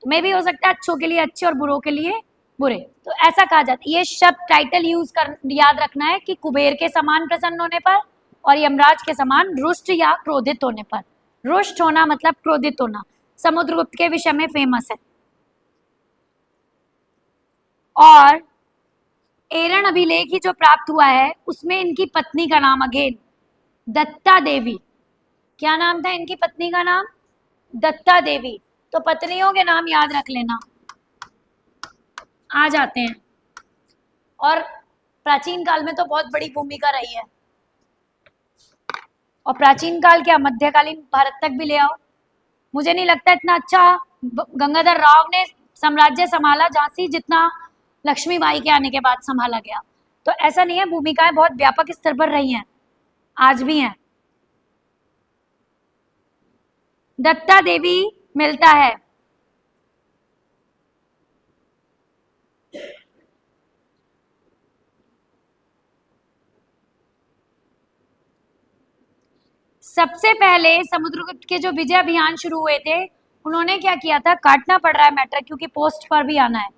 तुम्हें भी हो सकता है अच्छों के लिए अच्छे और बुरों के लिए बुरे। तो ऐसा कहा जाता है, ये शब्द टाइटल यूज कर याद रखना है कि कुबेर के समान प्रसन्न होने पर और यमराज के समान रुष्ट या क्रोधित होने पर। रुष्ट होना मतलब क्रोधित होना, समुद्रगुप्त के विषय में फेमस है। और एरण अभिलेख ही जो प्राप्त हुआ है उसमें इनकी पत्नी का नाम अगेन दत्ता देवी। क्या नाम था इनकी पत्नी का नाम? दत्ता देवी। तो पत्नियों के नाम याद रख लेना, आ जाते हैं। और प्राचीन काल में तो बहुत बड़ी भूमिका रही है। और प्राचीन काल क्या, मध्यकालीन भारत तक भी ले आओ। मुझे नहीं लगता इतना अच्छा गंगाधर राव ने साम्राज्य संभाला झांसी जितना लक्ष्मीबाई के आने के बाद संभाला गया। तो ऐसा नहीं है, भूमिकाएं बहुत व्यापक स्तर पर रही हैं, आज भी हैं। दत्ता देवी मिलता है। सबसे पहले समुद्रगुप्त के जो विजय अभियान शुरू हुए थे, उन्होंने क्या किया था, काटना पड़ रहा है मैटर क्योंकि पोस्ट पर भी आना है।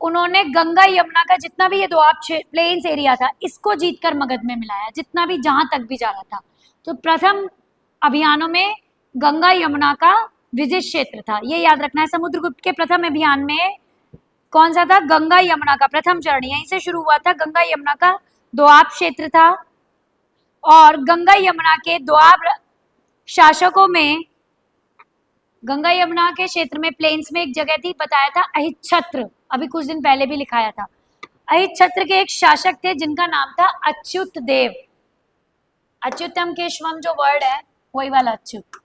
उन्होंने गंगा यमुना का जितना भी ये दोआब प्लेन्स एरिया था इसको जीतकर मगध में मिलाया, जितना भी जहां तक भी जा रहा था। तो प्रथम अभियानों में गंगा यमुना का विजित क्षेत्र था, ये याद रखना है। समुद्रगुप्त के प्रथम अभियान में कौन सा था? गंगा यमुना का प्रथम चरण यहीं से शुरू हुआ था। गंगा यमुना का दोआब क्षेत्र था और गंगा यमुना के दोआब शासकों में, गंगा यमुना के क्षेत्र में प्लेन्स में एक जगह थी, बताया था अहिच्छत्र, अभी कुछ दिन पहले भी लिखाया था। अहिच्छत्र के एक शासक थे जिनका नाम था अच्युत देव। अच्युतम केशवम जो वर्ड है वही वाला अच्युत।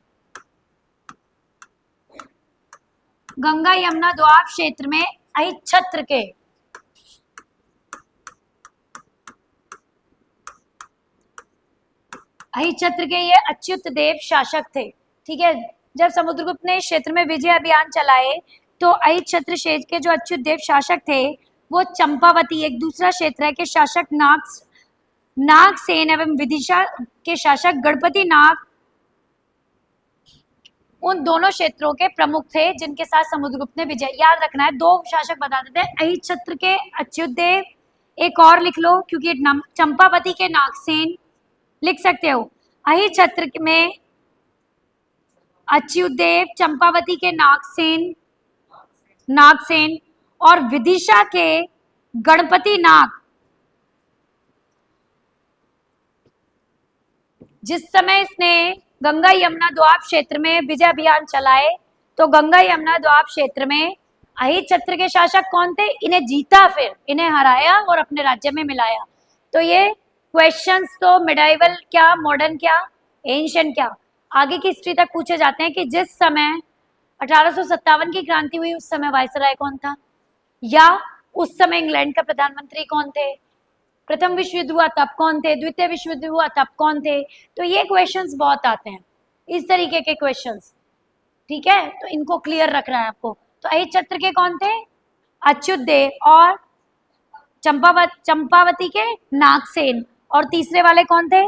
गंगा यमुना दोआब क्षेत्र में अहिच्छत्र के ये अच्युत देव शासक थे। ठीक है, जब समुद्रगुप्त ने इस क्षेत्र में विजय अभियान चलाए तो अहिच्छत्र क्षेत्र के जो अच्युत देव शासक थे वो चंपावती, एक दूसरा क्षेत्र है, के शासक नागसेन एवं विदिशा के शासक गणपति नाग, उन दोनों क्षेत्रों के प्रमुख थे जिनके साथ समुद्रगुप्त ने विजय। याद रखना है, दो शासक बता देते हैं, अहिच्छत्र के अच्युत देव, एक और लिख लो क्योंकि चंपावती के नागसेन लिख सकते हो। अहिच्छत्र में अच्युत देव, चंपावती के नागसेन और विदिशा के गणपति नाग। जिस समय इसने गंगा यमुना दोआब क्षेत्र में विजय अभियान चलाए तो गंगा यमुना दोआब क्षेत्र में अहिच्छत्र के शासक कौन थे? इन्हें जीता, फिर इन्हें हराया और अपने राज्य में मिलाया। तो ये क्वेश्चंस तो मिडाइवल क्या, मॉडर्न क्या, एंशिएंट क्या, आगे की हिस्ट्री तक पूछे जाते हैं कि जिस समय 1857 की क्रांति हुई उस समय वायसराय कौन था, या उस समय इंग्लैंड का प्रधानमंत्री कौन थे, प्रथम विश्व युद्ध हुआ तब कौन थे, द्वितीय विश्व युद्ध हुआ तब कौन थे। तो ये क्वेश्चंस बहुत आते हैं, इस तरीके के क्वेश्चंस। ठीक है, तो इनको क्लियर रखना है आपको। तो अहिच्छत्र के कौन थे? अच्युत देव, और चंपावती के नागसेन, और तीसरे वाले कौन थे?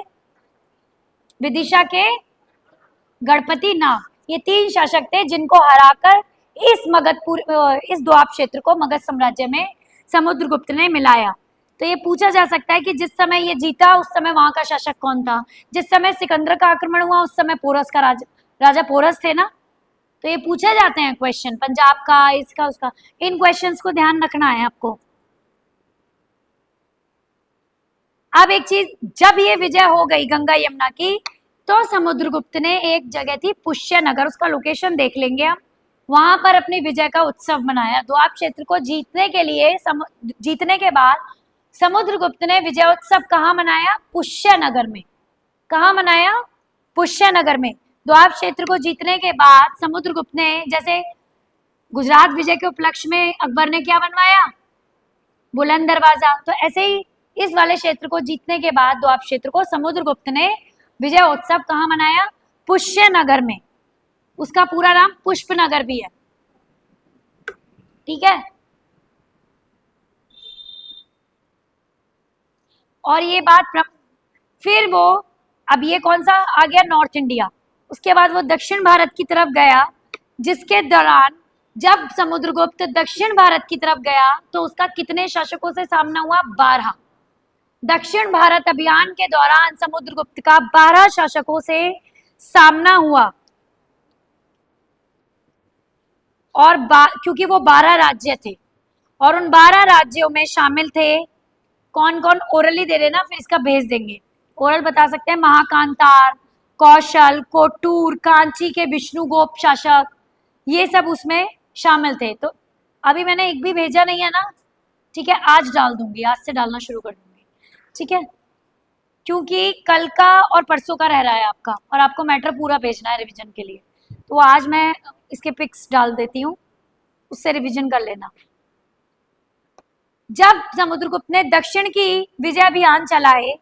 विदिशा के गणपति नाग। ये तीन शासक थे जिनको हराकर इस दोआब क्षेत्र को मगध साम्राज्य में समुद्रगुप्त ने मिलाया। तो ये पूछा जा सकता है कि जिस समय ये जीता उस समय वहां का शासक कौन था, जिस समय सिकंदर का आक्रमण हुआ उस समय पोरस का राजा पोरस थे ना। तो ये पूछे जाते हैं क्वेश्चन, पंजाब का, इसका, उसका। इन क्वेश्चंस को ध्यान रखना है आपको। अब एक चीज, जब ये विजय हो गई गंगा यमुना की तो समुद्रगुप्त ने एक जगह थी पुष्यनगर, उसका लोकेशन देख लेंगे हम, वहां पर अपनी विजय का उत्सव मनाया। दोआब क्षेत्र को जीतने के लिए, जीतने के बाद समुद्रगुप्त ने विजय उत्सव कहाँ मनाया? पुष्यनगर में। कहाँ मनाया? पुष्यनगर में। दोआब क्षेत्र को जीतने के बाद समुद्रगुप्त ने, जैसे गुजरात विजय के उपलक्ष्य में अकबर ने क्या बनवाया? बुलंद दरवाजा। तो ऐसे ही इस वाले क्षेत्र को जीतने के बाद दोआब क्षेत्र को समुद्रगुप्त ने विजय उत्सव कहाँ मनाया? पुष्यनगर में। उसका पूरा नाम पुष्पनगर भी है। ठीक है, और ये बात फिर वो, अब ये कौन सा आ गया? North India. उसके बाद वो दक्षिण भारत की तरफ गया, जिसके दौरान जब समुद्रगुप्त दक्षिण भारत की तरफ गया तो उसका कितने शासकों से सामना हुआ? 12। दक्षिण भारत अभियान के दौरान समुद्रगुप्त का 12 शासकों से सामना हुआ। और क्योंकि वो 12 राज्य थे और उन 12 राज्यों में शामिल थे कौन कौन? ओरली दे देना, फिर इसका भेज देंगे। ओरल बता सकते हैं महाकांतार, कौशल, कोटूर, कांची के विष्णुगुप्त शासक, ये सब उसमें शामिल थे। तो अभी मैंने एक भी भेजा नहीं है ना, ठीक है, आज डाल दूंगी, आज से डालना शुरू कर दूंगी, ठीक है, क्योंकि कल का और परसों का रह रहा है आपका, और आपको मैटर पूरा भेजना है रिवीजन के लिए। तो आज मैं इसके पिक्स डाल देती हूँ, उससे रिवीजन कर लेना। जब समुद्रगुप्त ने दक्षिण की विजय अभियान चलाए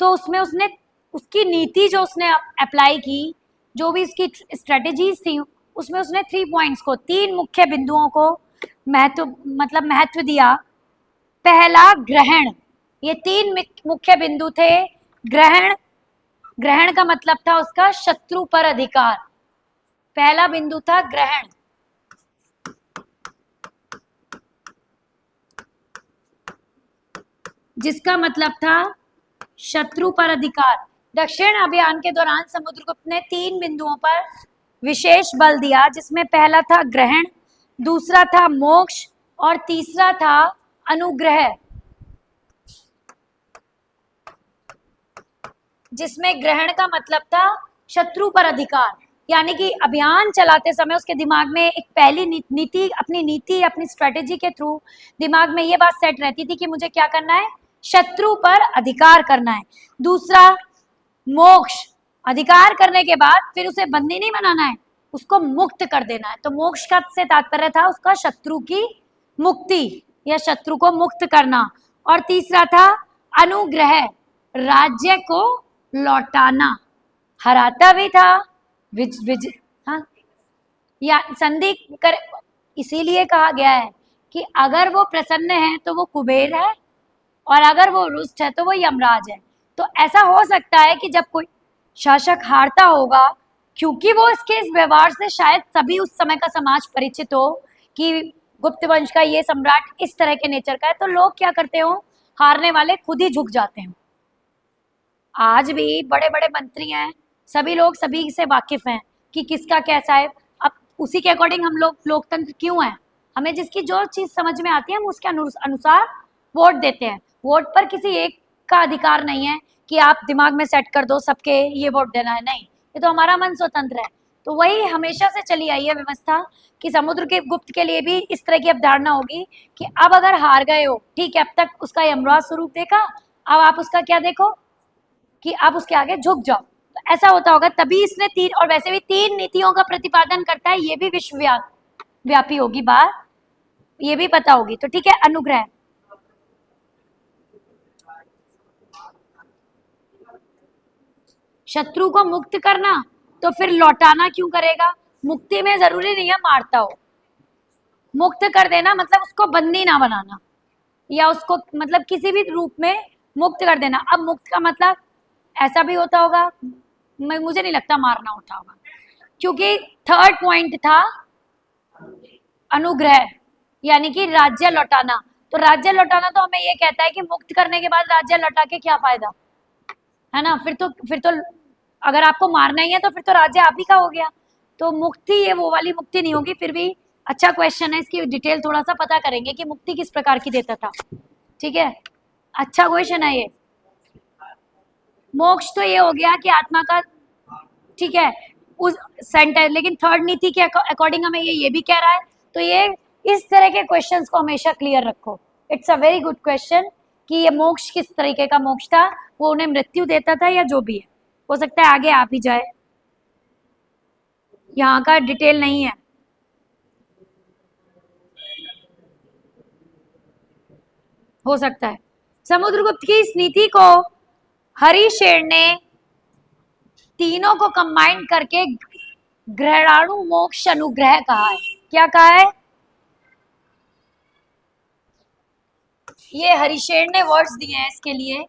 तो उसमें उसने उसकी नीति जो उसने अप्लाई की, जो भी इसकी स्ट्रेटेजीज थी, उसमें उसने 3 पॉइंट्स को, 3 मुख्य बिंदुओं को महत्व दिया। पहला ग्रहण, ये 3 मुख्य बिंदु थे। ग्रहण, ग्रहण का मतलब था उसका शत्रु पर अधिकार। पहला बिंदु था ग्रहण, जिसका मतलब था शत्रु पर अधिकार। दक्षिण अभियान के दौरान समुद्रगुप्त ने 3 बिंदुओं पर विशेष बल दिया, जिसमें पहला था ग्रहण, दूसरा था मोक्ष और तीसरा था अनुग्रह। जिसमें ग्रहण का मतलब था शत्रु पर अधिकार, यानी कि अभियान चलाते समय उसके दिमाग में एक पहली नीति, अपनी स्ट्रेटेजी के थ्रू दिमाग में ये बात सेट रहती थी कि मुझे क्या करना है? शत्रु पर अधिकार करना है। दूसरा मोक्ष, अधिकार करने के बाद फिर उसे बंदी नहीं बनाना है, उसको मुक्त कर देना है। तो मोक्ष का से तात्पर्य था उसका शत्रु की मुक्ति या शत्रु को मुक्त करना। और तीसरा था अनुग्रह, राज्य को लौटाना। हराता भी था हाँ, या संधि कर, इसीलिए कहा गया है कि अगर वो प्रसन्न है तो वो कुबेर है और अगर वो रुष्ट है तो वो यमराज है। तो ऐसा हो सकता है कि जब कोई शासक हारता होगा, क्योंकि वो इसके इस व्यवहार से शायद सभी उस समय का समाज परिचित हो कि गुप्त वंश का ये सम्राट इस तरह के नेचर का है, तो लोग क्या करते हो? हारने वाले खुद ही झुक जाते हैं। आज भी बड़े बड़े मंत्री हैं, सभी लोग सभी से वाकिफ हैं कि किसका कैसा है। अब उसी के अकॉर्डिंग हम लोग लोकतंत्र क्यों है? हमें जिसकी जो चीज समझ में आती है हम उसके अनुसार वोट देते हैं। वोट पर किसी एक का अधिकार नहीं है कि आप दिमाग में सेट कर दो सबके ये वोट देना है, नहीं, ये तो हमारा मन स्वतंत्र है। तो वही हमेशा से चली आई है व्यवस्था कि समुद्र के गुप्त के लिए भी इस तरह की अवधारणा होगी कि अब अगर हार गए हो, ठीक है, अब तक उसका यमराज स्वरूप देखा, अब आप उसका क्या देखो कि आप उसके आगे झुक जाओ। तो ऐसा होता होगा, तभी इसने 3, और वैसे भी 3 नीतियों का प्रतिपादन करता है, ये भी विश्वव्यापी होगी बात, ये भी पता होगी। तो ठीक है, अनुग्रह, शत्रु को मुक्त करना, तो फिर लौटाना क्यों करेगा? मुक्ति में जरूरी नहीं है मारता हो, मुक्त कर देना मतलब उसको बंदी ना बनाना, या उसको मतलब किसी भी रूप में मुक्त कर देना। अब मुक्त का मतलब ऐसा भी होता होगा, मुझे नहीं लगता मारना होता होगा, क्योंकि थर्ड पॉइंट था अनुग्रह, यानी कि राज्य लौटाना। तो राज्य लौटाना तो हमें ये कहता है कि मुक्त करने के बाद राज्य लौटा के क्या फायदा, है ना? फिर तो अगर आपको मारना ही है तो फिर तो राज्य आप ही का हो गया। तो मुक्ति ये वो वाली मुक्ति नहीं होगी। फिर भी अच्छा क्वेश्चन है, इसकी डिटेल थोड़ा सा पता करेंगे कि मुक्ति किस प्रकार की देता था, ठीक है, अच्छा क्वेश्चन है ये। मोक्ष तो ये हो गया कि आत्मा का, ठीक है, उस सेंटर, लेकिन थर्ड नीति के अकॉर्डिंग हमें ये भी कह रहा है। तो ये इस तरह के क्वेश्चंस को हमेशा क्लियर रखो। It's a very good question कि ये मोक्ष किस तरीके का मोक्ष था, वो उन्हें मृत्यु देता था या जो भी है, हो सकता है आगे आप ही जाए, यहाँ का डिटेल नहीं है। हो सकता है समुद्रगुप्त की इस नीति को हरिशेर ने तीनों को कंबाइन करके ग्रहणाणु मोक्ष अनुग्रह कहा है। क्या कहा है? ये हरिशेर ने वर्ड्स दिए हैं इसके लिए।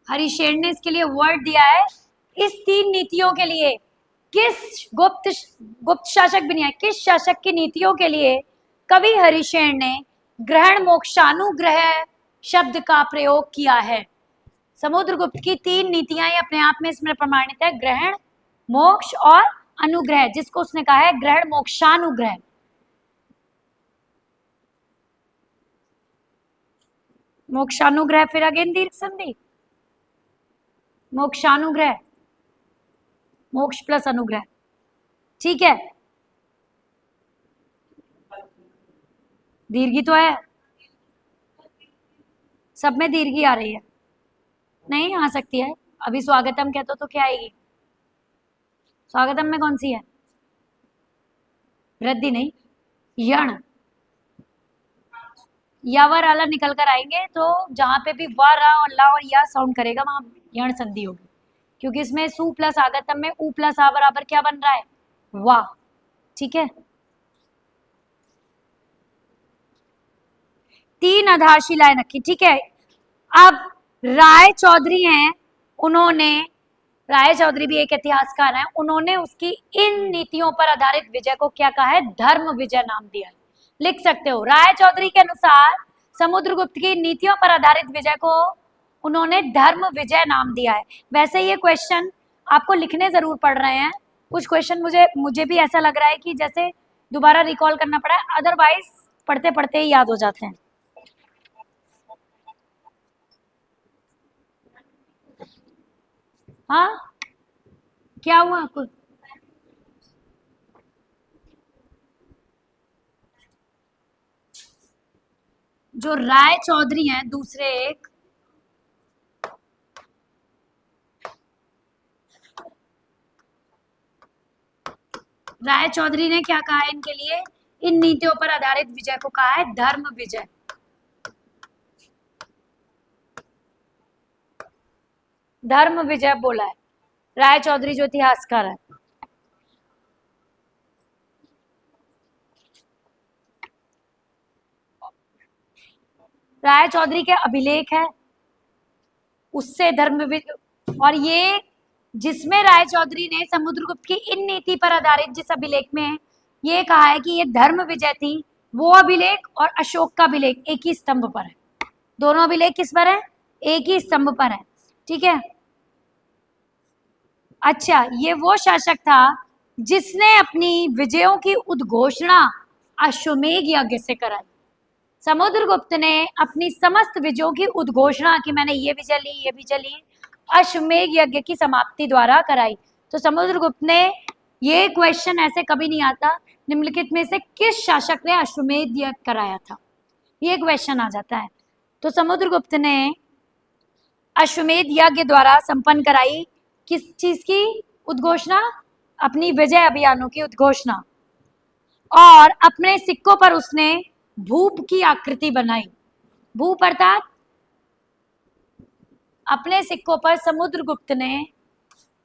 हरिशेर ने इसके लिए वर्ड दिया है। इस 3 नीतियों के लिए किस गुप्त शासक भी नहीं है, किस शासक की नीतियों के लिए कवि हरिशेर ने ग्रहण मोक्षानुग्रह शब्द का प्रयोग किया है? समुद्रगुप्त की 3 नीतियां ये अपने आप में इसमें प्रमाणित है, ग्रहण, मोक्ष और अनुग्रह, जिसको उसने कहा है ग्रहण मोक्षानुग्रह। मोक्षानुग्रह फिर अगेन दीर्घ संधि, मोक्षानुग्रह, मोक्ष प्लस अनुग्रह, ठीक है। दीर्घी तो है, सब में दीर्घी आ रही है, नहीं आ सकती है। अभी स्वागतम कहते तो क्या आएगी? स्वागतम में कौन सी है? वृद्धि नहीं, यण, या वर आला निकल कर आएंगे, तो जहां पे भी वा रा और ला और या साउंड करेगा वहां यण संधि होगी, क्योंकि इसमें सु प्लस आगतम में उ प्लस आ बराबर क्या बन रहा है? वा, ठीक है। 3 आधारशिलाएं रखी, ठीक है। अब राय चौधरी हैं, उन्होंने, राय चौधरी भी एक इतिहासकार हैं, उन्होंने उसकी इन नीतियों पर आधारित विजय को क्या कहा है? धर्म विजय नाम दिया है। लिख सकते हो, राय चौधरी के अनुसार समुद्रगुप्त की नीतियों पर आधारित विजय को उन्होंने धर्म विजय नाम दिया है। वैसे ये क्वेश्चन आपको लिखने जरूर पड़ रहे हैं, कुछ क्वेश्चन मुझे भी ऐसा लग रहा है कि जैसे दोबारा रिकॉल करना पड़ा है, अदरवाइज पढ़ते पढ़ते ही याद हो जाते हैं। हाँ, क्या हुआ आपको? जो राय चौधरी हैं दूसरे एक, राय चौधरी ने क्या कहा है इनके लिए? इन नीतियों पर आधारित विजय को कहा है धर्म विजय। धर्म विजय बोला है राय चौधरी जो इतिहासकार है। राय चौधरी के अभिलेख है, उससे धर्म विजय, और ये जिसमें राय चौधरी ने समुद्रगुप्त की इन नीति पर आधारित जिस अभिलेख में ये कहा है कि ये धर्म विजय थी, वो अभिलेख और अशोक का अभिलेख एक ही स्तंभ पर है। दोनों अभिलेख किस पर है? एक ही स्तंभ पर है, ठीक है। अच्छा, ये वो शासक था जिसने अपनी विजयों की उद्घोषणा अश्वमेध यज्ञ से कराई। समुद्रगुप्त ने अपनी समस्त विजयों की उद्घोषणा कि मैंने ये विजय ली, ये विजय ली, अश्वमेध यज्ञ की समाप्ति द्वारा कराई। तो समुद्रगुप्त ने, ये क्वेश्चन ऐसे कभी नहीं आता, निम्नलिखित में से किस शासक ने अश्वमेध यज्ञ कराया था, ये क्वेश्चन आ जाता है। तो समुद्रगुप्त ने अश्वमेध यज्ञ द्वारा संपन्न कराई किस चीज की उद्घोषणा? अपनी विजय अभियानों की उद्घोषणा। और अपने सिक्कों पर उसने भूप की आकृति बनाई। भूप अर्थात, अपने सिक्कों पर समुद्रगुप्त ने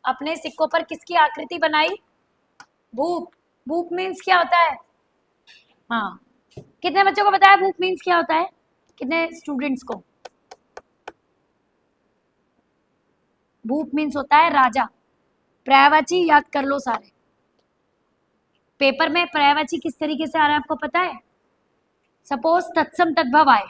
अपने सिक्कों पर किसकी आकृति बनाई? भूप। भूप मीन्स क्या होता है? हाँ, कितने बच्चों को पता है भूप मीन्स क्या होता है? कितने स्टूडेंट्स को? भूप मीन्स होता है राजा। पर्यायवाची याद कर लो सारे। पेपर में पर्यायवाची किस तरीके से आ रहा है आपको पता है? सपोज तत्सम तद्भव आए,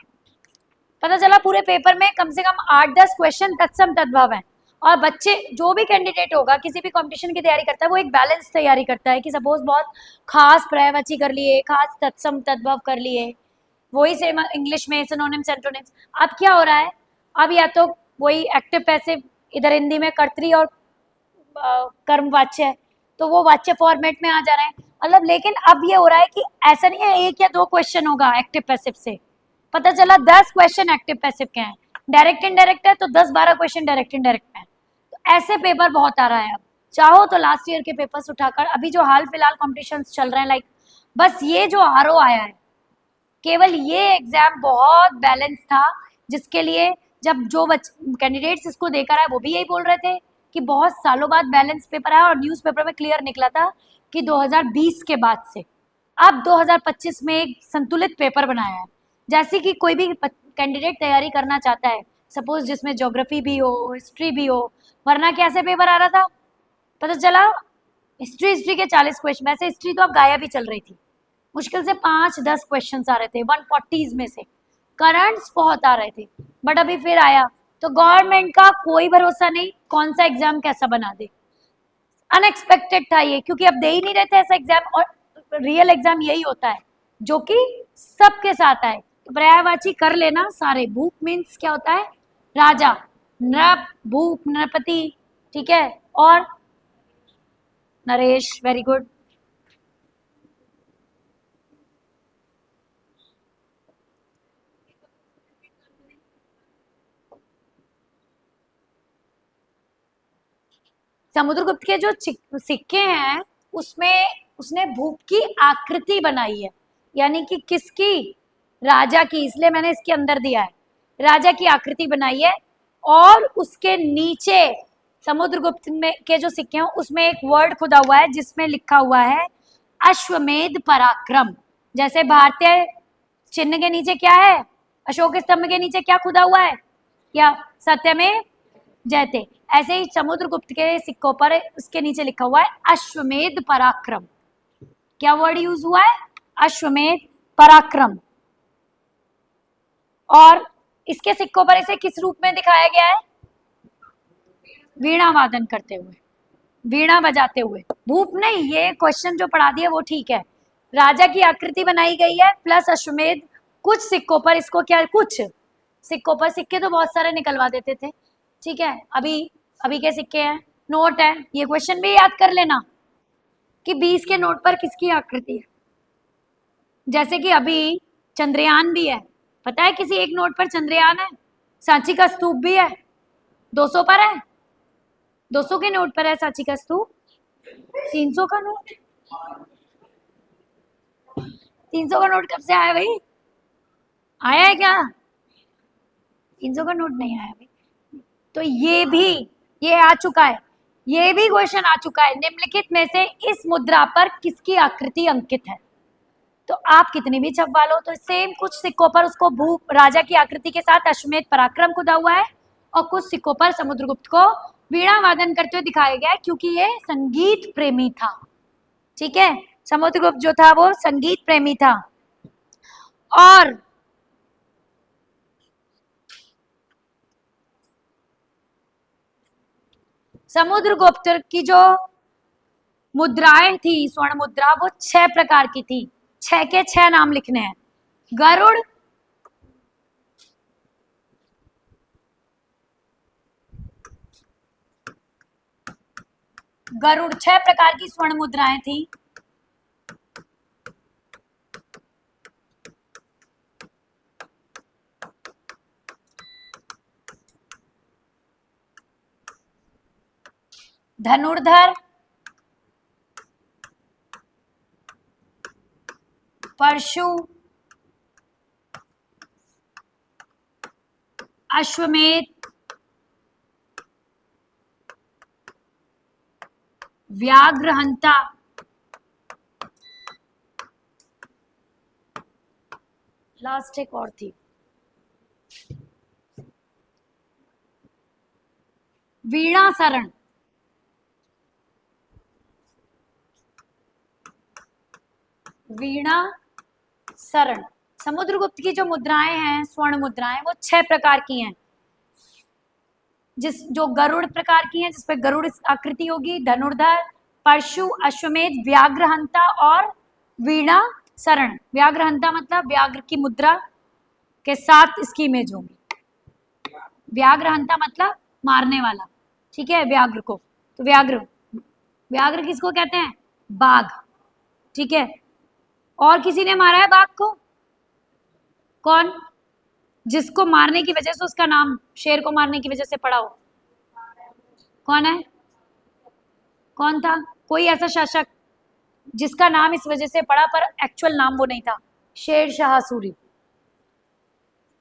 पता चला पूरे पेपर में कम से कम 8-10 क्वेश्चन तत्सम तद्भव है, और बच्चे जो भी कैंडिडेट होगा किसी भी कंपटीशन की तैयारी करता है वो एक बैलेंस तैयारी करता है कि सपोज बहुत खास पर्यायवाची कर लिए, खास तत्सम तद्भव कर लिए, वही सेम इंग्लिश में सिनोनिम्स एंटोनिम्स। अब क्या हो रहा है, अब या तो वही एक्टिव पैसिव, इधर हिंदी में कर्तरी और कर्म वाच्य है, तो वो वाच्य फॉर्मेट में आ जा रहे हैं, मतलब। लेकिन अब ये हो रहा है कि ऐसा नहीं है 1 या 2 क्वेश्चन होगा एक्टिव पैसिव से, पता चला 10 क्वेश्चन एक्टिव पैसिव के हैं। डायरेक्ट इनडायरेक्ट है तो 10-12 क्वेश्चन डायरेक्ट इनडायरेक्ट में है। तो ऐसे पेपर बहुत आ रहा है। अब चाहो तो लास्ट ईयर के पेपर्स उठाकर, अभी जो हाल फिलहाल कॉम्पिटिशन चल रहे हैं, लाइक बस ये जो आरओ आया है, केवल ये एग्जाम बहुत बैलेंस था, जिसके लिए जब जो कैंडिडेट्स इसको देकर आए वो भी यही बोल रहे थे कि बहुत सालों बाद बैलेंस पेपर आया, और न्यूज़पेपर में क्लियर निकला था कि 2020 के बाद से अब 2025 में एक संतुलित पेपर बनाया है। जैसे कि कोई भी कैंडिडेट तैयारी करना चाहता है सपोज जिसमें ज्योग्राफी भी हो, हिस्ट्री भी हो, वरना कैसे पेपर आ रहा था पता चला, हिस्ट्री के 40 क्वेश्चन। वैसे हिस्ट्री तो अब गायब ही चल रही थी, मुश्किल से 5-10 क्वेश्चन आ रहे थे 140 में से, करंट्स बहुत आ रहे थे, बट अभी फिर आया। तो गवर्नमेंट का कोई भरोसा नहीं, कौन सा एग्जाम कैसा बना दे। अनएक्सपेक्टेड था ये, क्योंकि अब दे ही नहीं रहे थे ऐसा एग्जाम, और रियल एग्जाम यही होता है जो कि सबके साथ आए। तो पर्यायवाची कर लेना सारे। भूप मीन्स क्या होता है, राजा, नृप भूप नृपति, ठीक है, और नरेश, वेरी गुड। समुद्रगुप्त के जो सिक्के हैं उसमें उसने भूप की आकृति बनाई है, यानी कि किसकी, राजा की, इसलिए मैंने इसके अंदर दिया है, राजा की आकृति बनाई है। और उसके नीचे समुद्रगुप्त में के जो सिक्के हैं उसमें एक वर्ड खुदा हुआ है जिसमें लिखा हुआ है अश्वमेध पराक्रम। जैसे भारतीय चिन्ह के नीचे क्या है, अशोक स्तंभ के नीचे क्या खुदा हुआ है, या सत्यमेव जयते, ऐसे ही समुद्रगुप्त के सिक्कों पर उसके नीचे लिखा हुआ है अश्वमेध पराक्रम। क्या वर्ड यूज हुआ है, अश्वमेध पराक्रम। और इसके सिक्कों पर इसे किस रूप में दिखाया गया है, वीणा वादन करते हुए, वीणा बजाते हुए। भूप नहीं, ये क्वेश्चन जो पढ़ा दिया वो ठीक है। राजा की आकृति बनाई गई है प्लस अश्वमेध। कुछ सिक्कों पर इसको क्या, कुछ सिक्कों पर, सिक्के तो बहुत सारे निकलवा देते थे, ठीक है, अभी अभी के सिक्के हैं, नोट है, ये क्वेश्चन भी याद कर लेना कि 20 के नोट पर किसकी आकृति है। जैसे कि अभी चंद्रयान भी है, पता है किसी एक नोट पर चंद्रयान है, सांची का स्तूप भी है, 200 पर है, 200 के नोट पर है सांची का स्तूप, 300 का नोट, 300 का नोट कब से आया भाई, आया है क्या, 300 का नोट नहीं आया भाई। तो ये भी, ये आ चुका है, ये भी क्वेश्चन आ चुका है, निम्नलिखित में से इस मुद्रा पर किसकी आकृति अंकित है। तो आप कितनी भी छपवा लो, तो सेम कुछ सिक्कों पर उसको भूप राजा की आकृति के साथ अश्वमेध पराक्रम खुदा हुआ है, और कुछ सिक्कों पर समुद्रगुप्त को वीणा वादन करते हुए दिखाया गया है, क्योंकि ये संगीत प्रेमी था, ठीक है, समुद्रगुप्त जो था वो संगीत प्रेमी था। और समुद्रगुप्त की जो मुद्राएं थी, स्वर्ण मुद्रा, वो 6 प्रकार की थी, 6 के 6 नाम लिखने हैं। गरुड़, गरुड़ 6 प्रकार की स्वर्ण मुद्राएं थी। धनुर्धर, परशु, अश्वमेध, व्याघ्रहंता, लास्ट एक और थी, वीणासरण। वीणा सरण। समुद्रगुप्त की जो मुद्राएं हैं, स्वर्ण मुद्राएं, वो 6 प्रकार की हैं, जो गरुड़ प्रकार की हैं, जिसपे गरुड़ आकृति होगी, धनुर्धर, परशु, अश्वमेध, व्याघ्रहंता और वीणा सरण। व्याघ्रहंता मतलब व्याघ्र की मुद्रा के साथ इसकी इमेज होगी। व्याघ्रहंता मतलब मारने वाला, ठीक है, व्याघ्र को। तो व्याघ्र, व्याघ्र किसको कहते हैं, बाघ, ठीक है। और किसी ने मारा है बाघ को, कौन, जिसको मारने की वजह से उसका नाम शेर को मारने की वजह से पड़ा हो, कौन है, कौन था, कोई ऐसा शासक जिसका नाम इस वजह से पड़ा पर एक्चुअल नाम वो नहीं था, शेर शाह सूरी,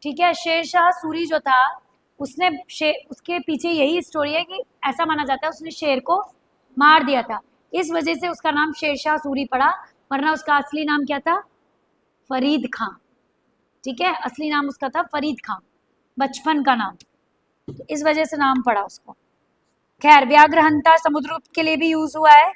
ठीक है। शेर शाह सूरी जो था उसने उसके पीछे यही स्टोरी है कि ऐसा माना जाता है उसने शेर को मार दिया था, इस वजह से उसका नाम शेर शाह सूरी पड़ा, वरना उसका असली नाम क्या था, फरीद खां, ठीक है, असली नाम उसका था फरीद खां, बचपन का नाम, तो इस वजह से नाम पड़ा उसको। खैर, व्याघ्रहंता समुद्रगुप्त के लिए भी यूज हुआ है।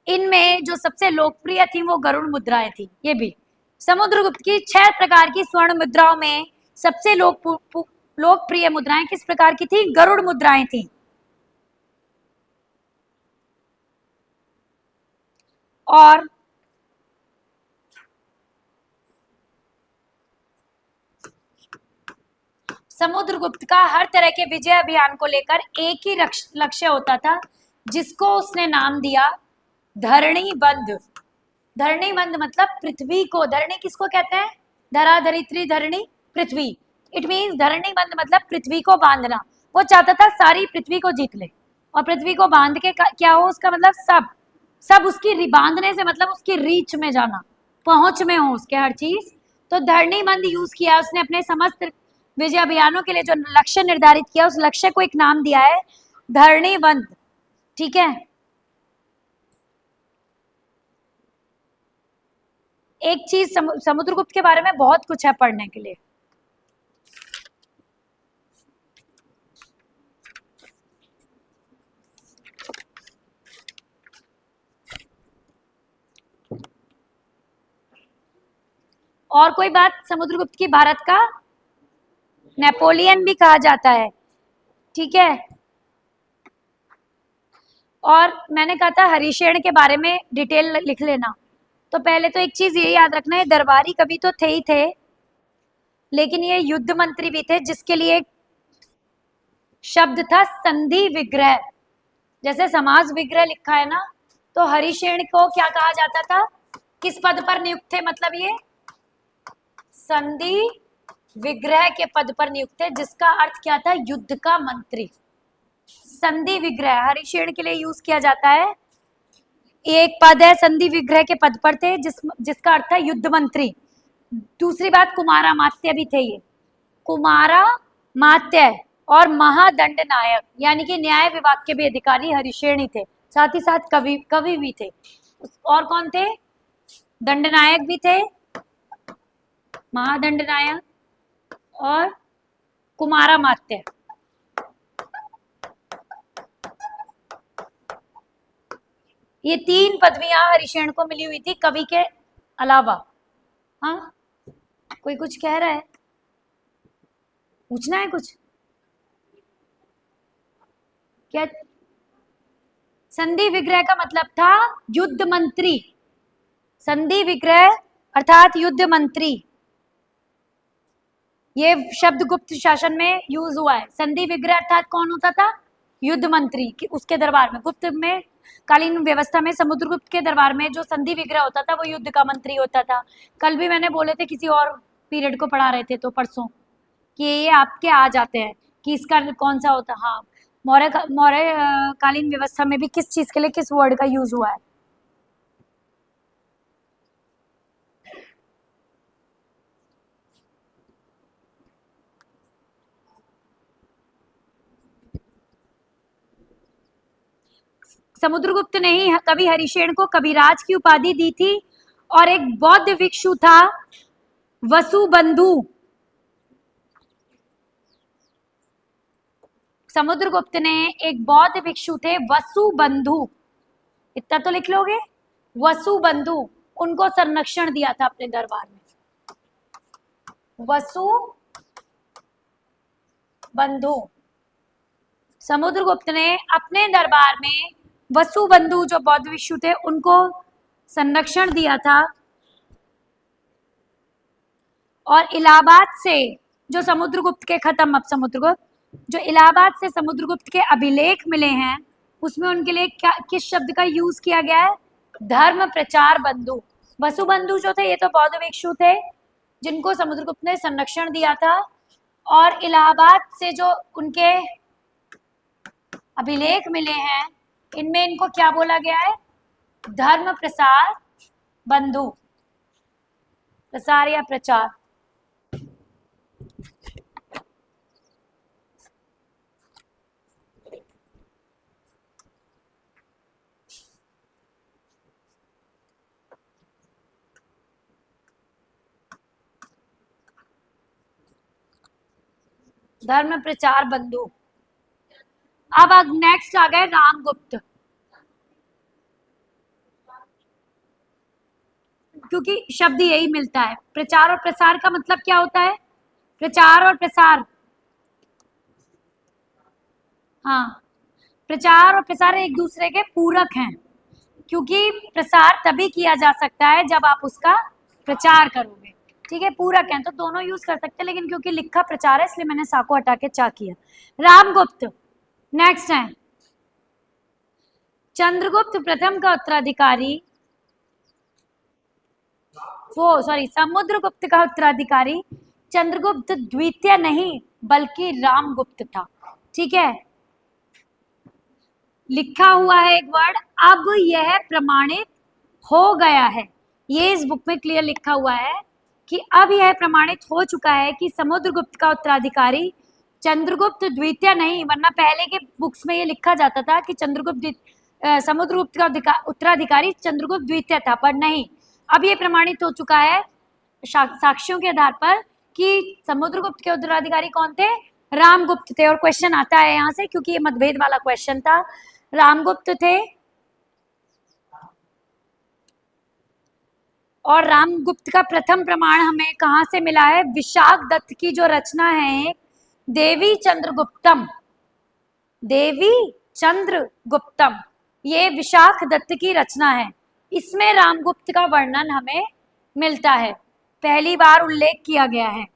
इनमें जो सबसे लोकप्रिय थी वो गरुड़ मुद्राएं थी। ये भी समुद्रगुप्त की 6 प्रकार की स्वर्ण मुद्राओं में सबसे लोकप्रिय मुद्राएं किस प्रकार की थी? गरुड़ मुद्राएं थी। और समुद्रगुप्त का हर तरह के विजय अभियान को लेकर एक ही लक्ष्य होता था, जिसको उसने नाम दिया धरणी बंध। धरणी बंध मतलब पृथ्वी को, धरणी किसको कहते हैं? धरा, धरित्री, धरणी, पृथ्वी। इट मीन्स धरणी बंध मतलब पृथ्वी को बांधना। वो चाहता था सारी पृथ्वी को जीत ले, और पृथ्वी को बांध के क्या हो, उसका मतलब सब सब उसकी बांधने से मतलब उसकी रीच में जाना, पहुंच में हो उसके हर चीज। तो धरणी बंध यूज किया उसने अपने समस्त विजय अभियानों के लिए। जो लक्ष्य निर्धारित किया उस लक्ष्य को एक नाम दिया है धरणी बंध। ठीक है, एक चीज समुद्रगुप्त के बारे में बहुत कुछ है पढ़ने के लिए। और कोई बात? समुद्रगुप्त की भारत का नेपोलियन भी कहा जाता है। ठीक है, और मैंने कहा था हरिशेन के बारे में डिटेल लिख लेना। तो पहले तो एक चीज ये याद रखना है, दरबारी कवि तो थे ही थे, लेकिन ये युद्ध मंत्री भी थे, जिसके लिए शब्द था संधि विग्रह। जैसे समाज विग्रह लिखा है ना, तो हरिशेन को क्या कहा जाता था? किस पद पर नियुक्त थे? मतलब ये संधि विग्रह के पद पर नियुक्त थे, जिसका अर्थ क्या था? युद्ध का मंत्री। संधि विग्रह हरिशेन के लिए यूज किया जाता है। एक पद है, संधि विग्रह के पद पर थे, जिसका अर्थ है युद्ध मंत्री। दूसरी बात, कुमारा मात्य भी थे ये। कुमारा मात्य और महादंड नायक यानी कि न्याय विभाग के भी अधिकारी हरिशेन ही थे। साथ ही साथ कवि कवि भी थे। और कौन थे? दंड नायक भी थे, महादंड नायक और कुमारा मात्य। ये 3 पदवियां हरिशेन को मिली हुई थी कवि के अलावा। हाँ, कोई कुछ कह रहा है? पूछना है कुछ? क्या? संधि विग्रह का मतलब था युद्ध मंत्री। संधि विग्रह अर्थात युद्ध मंत्री, ये शब्द गुप्त शासन में यूज हुआ है। संधि विग्रह अर्थात कौन होता था? युद्ध मंत्री। उसके दरबार में, गुप्त में कालीन व्यवस्था में समुद्रगुप्त के दरबार में जो संधि विग्रह होता था वो युद्ध का मंत्री होता था। कल भी मैंने बोले थे, किसी और पीरियड को पढ़ा रहे थे तो परसों, कि ये आपके आ जाते हैं कि इसका कौन सा होता। हाँ, मौर्य कालीन व्यवस्था में भी किस चीज के लिए किस वर्ड का यूज हुआ है। समुद्रगुप्त ने ही कवि हरिशेन को कविराज की उपाधि दी थी। और एक बौद्ध भिक्षु था वसुबंधु। समुद्रगुप्त ने एक बौद्ध भिक्षु थे वसुबंधु, इतना तो लिख लोगे। वसुबंधु, उनको संरक्षण दिया था अपने दरबार में। वसुबंधु, समुद्रगुप्त ने अपने दरबार में वसुबंधु जो बौद्ध भिक्षु थे उनको संरक्षण दिया था। और इलाहाबाद से जो समुद्रगुप्त के खत्म, अब समुद्रगुप्त जो इलाहाबाद से समुद्रगुप्त के अभिलेख मिले हैं, उसमें उनके लिए क्या किस शब्द का यूज किया गया है? धर्म प्रचार बंधु। वसुबंधु जो थे ये तो बौद्ध भिक्षु थे जिनको समुद्रगुप्त ने संरक्षण दिया था। और इलाहाबाद से जो उनके अभिलेख मिले हैं, इनमें इनको क्या बोला गया है? धर्म प्रसार बंधु, प्रसार या प्रचार। धर्म प्रचार बंधु। अब नेक्स्ट आ गए रामगुप्त, क्योंकि शब्द यही मिलता है। प्रचार और प्रसार का मतलब क्या होता है? प्रचार और प्रसार, हाँ, प्रचार और प्रसार एक दूसरे के पूरक हैं, क्योंकि प्रसार तभी किया जा सकता है जब आप उसका प्रचार करोगे। ठीक है, पूरक हैं तो दोनों यूज कर सकते हैं, लेकिन क्योंकि लिखा प्रचार है इसलिए मैंने सा को हटा के चा किया। रामगुप्त नेक्स्ट है। चंद्रगुप्त प्रथम का उत्तराधिकारी, वो सॉरी, समुद्रगुप्त का उत्तराधिकारी चंद्रगुप्त द्वितीय नहीं बल्कि रामगुप्त था। ठीक है, लिखा हुआ है एक वर्ड, अब यह प्रमाणित हो गया है। ये इस बुक में क्लियर लिखा हुआ है कि अब यह प्रमाणित हो चुका है कि समुद्रगुप्त का उत्तराधिकारी चंद्रगुप्त द्वितीय नहीं, वरना पहले के बुक्स में ये लिखा जाता था कि समुद्रगुप्त का उत्तराधिकारी चंद्रगुप्त द्वितीय था, पर नहीं, अब ये प्रमाणित हो चुका है साक्ष्यों के आधार पर कि समुद्रगुप्त के उत्तराधिकारी कौन थे? रामगुप्त थे। और क्वेश्चन आता है यहाँ से, क्योंकि ये मतभेद वाला क्वेश्चन था। रामगुप्त थे, और रामगुप्त का प्रथम प्रमाण हमें कहाँ से मिला है? विशाख दत्त की जो रचना है देवी चंद्रगुप्तम, देवी चंद्रगुप्तम, ये विशाख दत्त की रचना है। इसमें रामगुप्त का वर्णन हमें मिलता है, पहली बार उल्लेख किया गया है।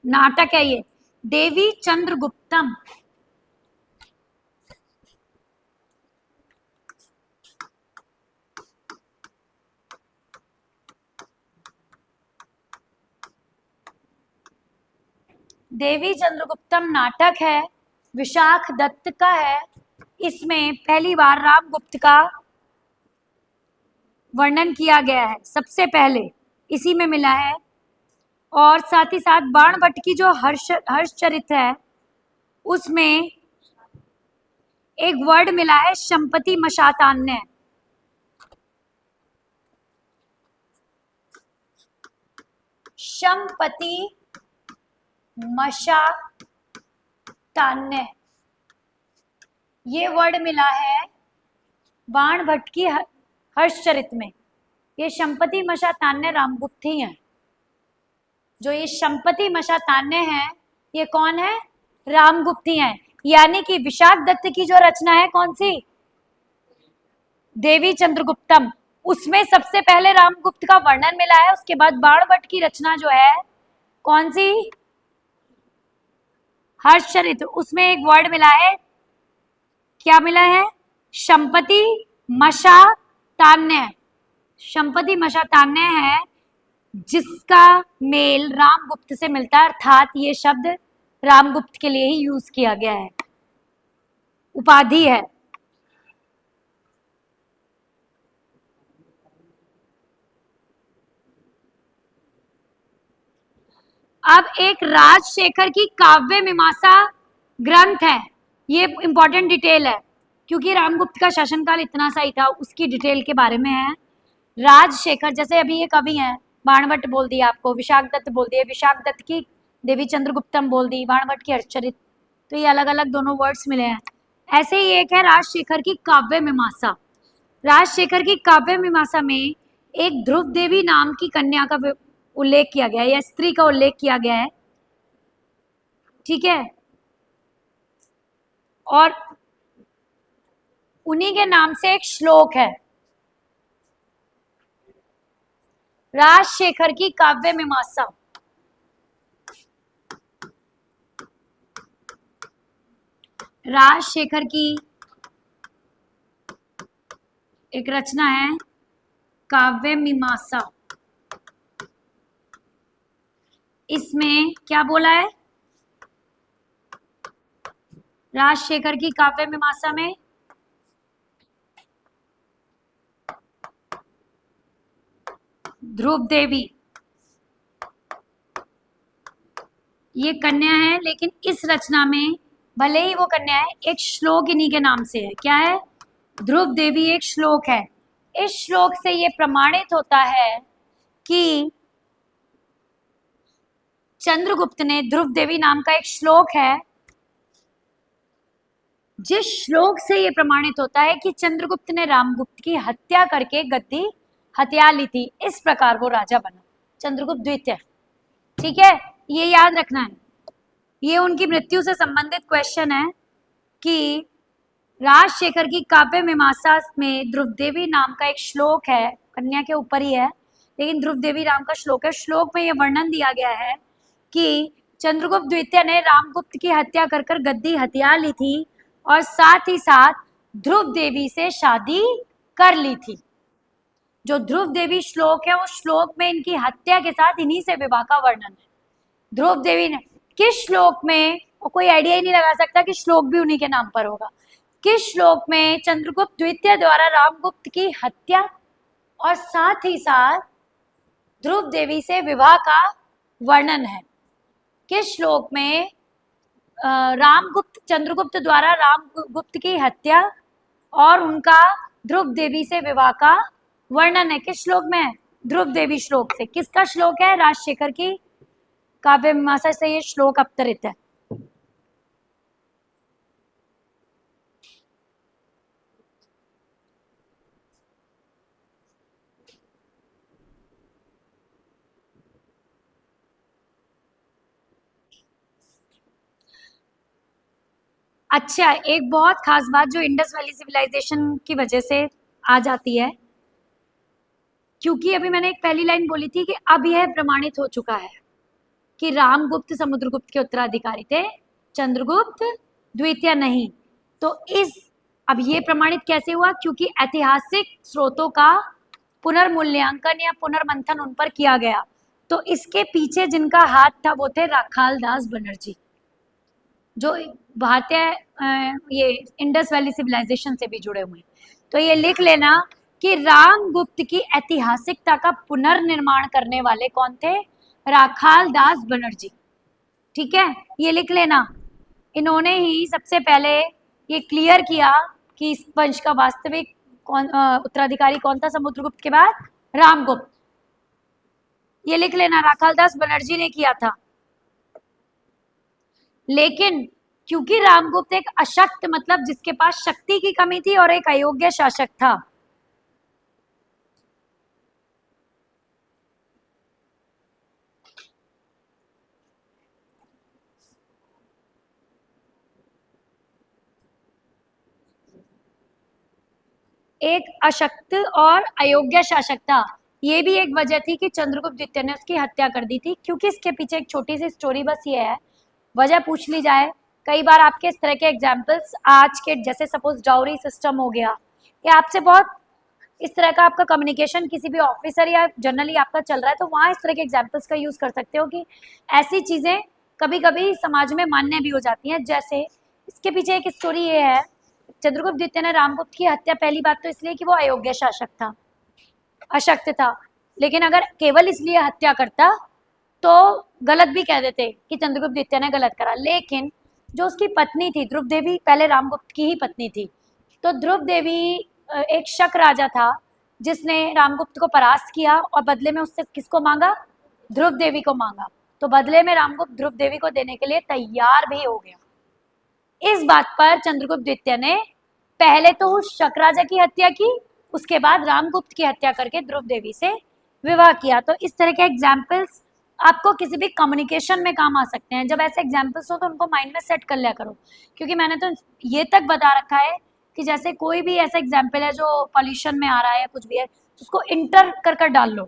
नाटक है ये, देवी चंद्रगुप्तम। देवी चंद्रगुप्तम नाटक है, विशाख दत्त का है। इसमें पहली बार रामगुप्त का वर्णन किया गया है, सबसे पहले इसी में मिला है। और साथ ही साथ बाणभट्ट की जो हर्षचरित्र है उसमें एक वर्ड मिला है संपत्ति मशातान्य। संपत्ति मशातान्य, ये वर्ड मिला है बाणभट्ट की हर्षचरित्र में। ये संपत्ति मशातान्य रामगुप्त ही है। जो ये संपत्ति मशातान्य है ये कौन है? रामगुप्त ही है। यानी कि विशाख दत्त की जो रचना है कौन सी? देवी चंद्रगुप्तम, उसमें सबसे पहले रामगुप्त का वर्णन मिला है। उसके बाद बाणभट्ट की रचना जो है कौन सी? हर्षचरित्र, उसमें एक वर्ड मिला है, क्या मिला है? संपत्ति मशातान्य। संपत्ति मशातान्य है जिसका मेल रामगुप्त से मिलता है, अर्थात ये शब्द रामगुप्त के लिए ही यूज किया गया है, उपाधि है। अब एक राजशेखर की काव्य मीमांसा ग्रंथ है, ये इंपॉर्टेंट डिटेल है क्योंकि रामगुप्त का शासनकाल इतना सा ही था, उसकी डिटेल के बारे में है। राजशेखर, जैसे अभी ये कवि हैं, बाणभट्ट बोल दिया आपको, विशाख दत्त बोल दिए, विशाख दत्त की देवी चंद्रगुप्तम बोल दी, बाणभट्ट की हर्षचरित, तो ये अलग अलग दोनों वर्ड्स मिले हैं। ऐसे ही एक है राजशेखर की काव्य मीमांसा। राजशेखर की काव्य मीमांसा में एक ध्रुव देवी नाम की कन्या का उल्लेख किया गया है, या स्त्री का उल्लेख किया गया है। ठीक है, और उन्हीं के नाम से एक श्लोक है, राजशेखर की काव्य मीमांसा। राजशेखर की एक रचना है काव्य मीमांसा। इसमें क्या बोला है? राजशेखर की काव्य मीमांसा में ध्रुव देवी ये कन्या है, लेकिन इस रचना में भले ही वो कन्या है, एक श्लोक इन्हीं के नाम से है। क्या है? ध्रुव देवी एक श्लोक है। इस श्लोक से ये प्रमाणित होता है कि चंद्रगुप्त ने ध्रुव देवी नाम का एक श्लोक है, जिस श्लोक से ये प्रमाणित होता है कि चंद्रगुप्त ने रामगुप्त की हत्या करके गद्दी हत्या ली थी, इस प्रकार वो राजा बना, चंद्रगुप्त द्वितीय। ठीक है, ये याद रखना है। ये उनकी मृत्यु से संबंधित क्वेश्चन है कि राजशेखर की काव्य मीमांसा में ध्रुव देवी नाम का एक श्लोक है, कन्या के ऊपर ही है लेकिन ध्रुव देवी नाम का श्लोक है। श्लोक में यह वर्णन दिया गया है कि चंद्रगुप्त द्वितीय ने रामगुप्त की हत्या कर कर गद्दी हत्या ली थी और साथ ही साथ ध्रुव देवी से शादी कर ली थी। जो ध्रुव देवी श्लोक है, उस श्लोक में इनकी हत्या के साथ इन्हीं से विवाह का वर्णन है। ध्रुव देवी ने किस श्लोक में, कोई आइडिया ही नहीं लगा सकता कि श्लोक भी उन्हीं के नाम पर होगा, किस श्लोक में चंद्रगुप्त द्वितीय द्वारा रामगुप्त की हत्या और साथ ही साथ ध्रुव देवी से विवाह का वर्णन है? किस श्लोक में चंद्रगुप्त द्वारा रामगुप्त की हत्या और उनका ध्रुव देवी से विवाह का वर्णन है? किस श्लोक में है? ध्रुव देवी श्लोक से। किसका श्लोक है? राजशेखर की काव्य मीमांसा से ये श्लोक अवतरित है। अच्छा, एक बहुत खास बात जो इंडस वैली सिविलाइजेशन की वजह से आ जाती है, क्योंकि अभी मैंने एक पहली लाइन बोली थी कि अब यह प्रमाणित हो चुका है कि रामगुप्त समुद्रगुप्त के उत्तराधिकारी थे, चंद्रगुप्त द्वितीय नहीं। तो अब ये प्रमाणित कैसे हुआ? क्योंकि ऐतिहासिक स्रोतों का पुनर्मूल्यांकन या पुनर्मंथन उन पर किया गया। तो इसके पीछे जिनका हाथ था वो थे राखाल दास बनर्जी, जो भारतीय ये इंडस वैली सिविलाइजेशन से भी जुड़े हुए हैं। तो ये लिख लेना कि रामगुप्त की ऐतिहासिकता का पुनर्निर्माण करने वाले कौन थे? राखाल दास बनर्जी। ठीक है, ये लिख लेना। इन्होंने ही सबसे पहले ये क्लियर किया कि इस वंश का वास्तविक उत्तराधिकारी कौन था समुद्रगुप्त के बाद? रामगुप्त। ये लिख लेना, राखाल दास बनर्जी ने किया था। लेकिन क्योंकि रामगुप्त एक अशक्त, मतलब जिसके पास शक्ति की कमी थी, और एक अयोग्य शासक था, एक अशक्त और अयोग्य शासक था, ये भी एक वजह थी कि चंद्रगुप्त द्वितीय ने उसकी हत्या कर दी थी। क्योंकि इसके पीछे एक छोटी सी स्टोरी बस ये है, वजह पूछ ली जाए, कई बार आपके इस तरह के एग्जाम्पल्स आज के, जैसे सपोज डाउरी सिस्टम हो गया, या आपसे बहुत इस तरह का आपका कम्युनिकेशन किसी भी ऑफिसर या जनरली आपका चल रहा है, तो वहाँ इस तरह के एग्जाम्पल्स का यूज कर सकते हो कि ऐसी चीजें कभी कभी समाज में मान्य भी हो जाती हैं। जैसे इसके पीछे एक स्टोरी ये है, चंद्रगुप्त द्वितीय ने रामगुप्त की हत्या पहली बात तो इसलिए कि वो अयोग्य शासक था, अशक्त था, लेकिन अगर केवल इसलिए हत्या करता तो गलत भी कह देते कि चंद्रगुप्त द्वितीय ने गलत करा। लेकिन जो उसकी पत्नी थी ध्रुव देवी, पहले रामगुप्त की ही पत्नी थी, तो ध्रुव देवी एक शक राजा था जिसने रामगुप्त को परास्त किया और बदले में उससे किसको मांगा? ध्रुव देवी को मांगा। तो बदले में रामगुप्त ध्रुव देवी को देने के लिए तैयार भी हो गया। इस बात पर चंद्रगुप्त द्वितीय ने पहले तो उस शक राजा की हत्या की, उसके बाद रामगुप्त की हत्या करके ध्रुव देवी से विवाह किया। तो इस तरह के एग्जाम्पल्स आपको किसी भी कम्युनिकेशन में काम आ सकते हैं। जब ऐसे एग्जाम्पल्स हो तो उनको माइंड में सेट कर लिया करो, क्योंकि मैंने तो ये तक बता रखा है कि जैसे कोई भी ऐसा एग्जाम्पल है जो पॉल्यूशन में आ रहा है या कुछ भी है, तो उसको इंटर कर कर डाल लो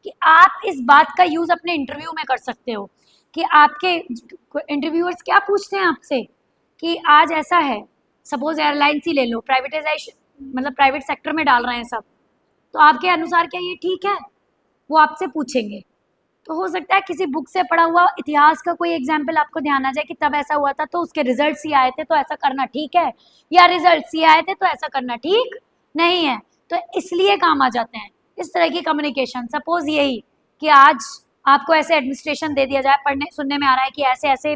कि आप इस बात का यूज अपने इंटरव्यू में कर सकते हो कि आपके इंटरव्यूअर्स क्या पूछते हैं आपसे कि आज ऐसा है, सपोज एयरलाइंस ही ले लो, प्राइवेटाइजेशन मतलब प्राइवेट सेक्टर में डाल रहे हैं सब, तो आपके अनुसार क्या ये ठीक है? वो आपसे पूछेंगे। तो हो सकता है किसी बुक से पढ़ा हुआ इतिहास का कोई एग्जाम्पल आपको ध्यान आ जाए कि तब ऐसा हुआ था तो उसके रिजल्ट्स ये आए थे तो ऐसा करना ठीक है, या रिजल्ट्स ये आए थे तो ऐसा करना ठीक नहीं है, तो इसलिए काम आ जाते हैं इस तरह की कम्युनिकेशन। सपोज यही कि आज आपको ऐसे एडमिनिस्ट्रेशन दे दिया जाए, पढ़ने सुनने में आ रहा है कि ऐसे ऐसे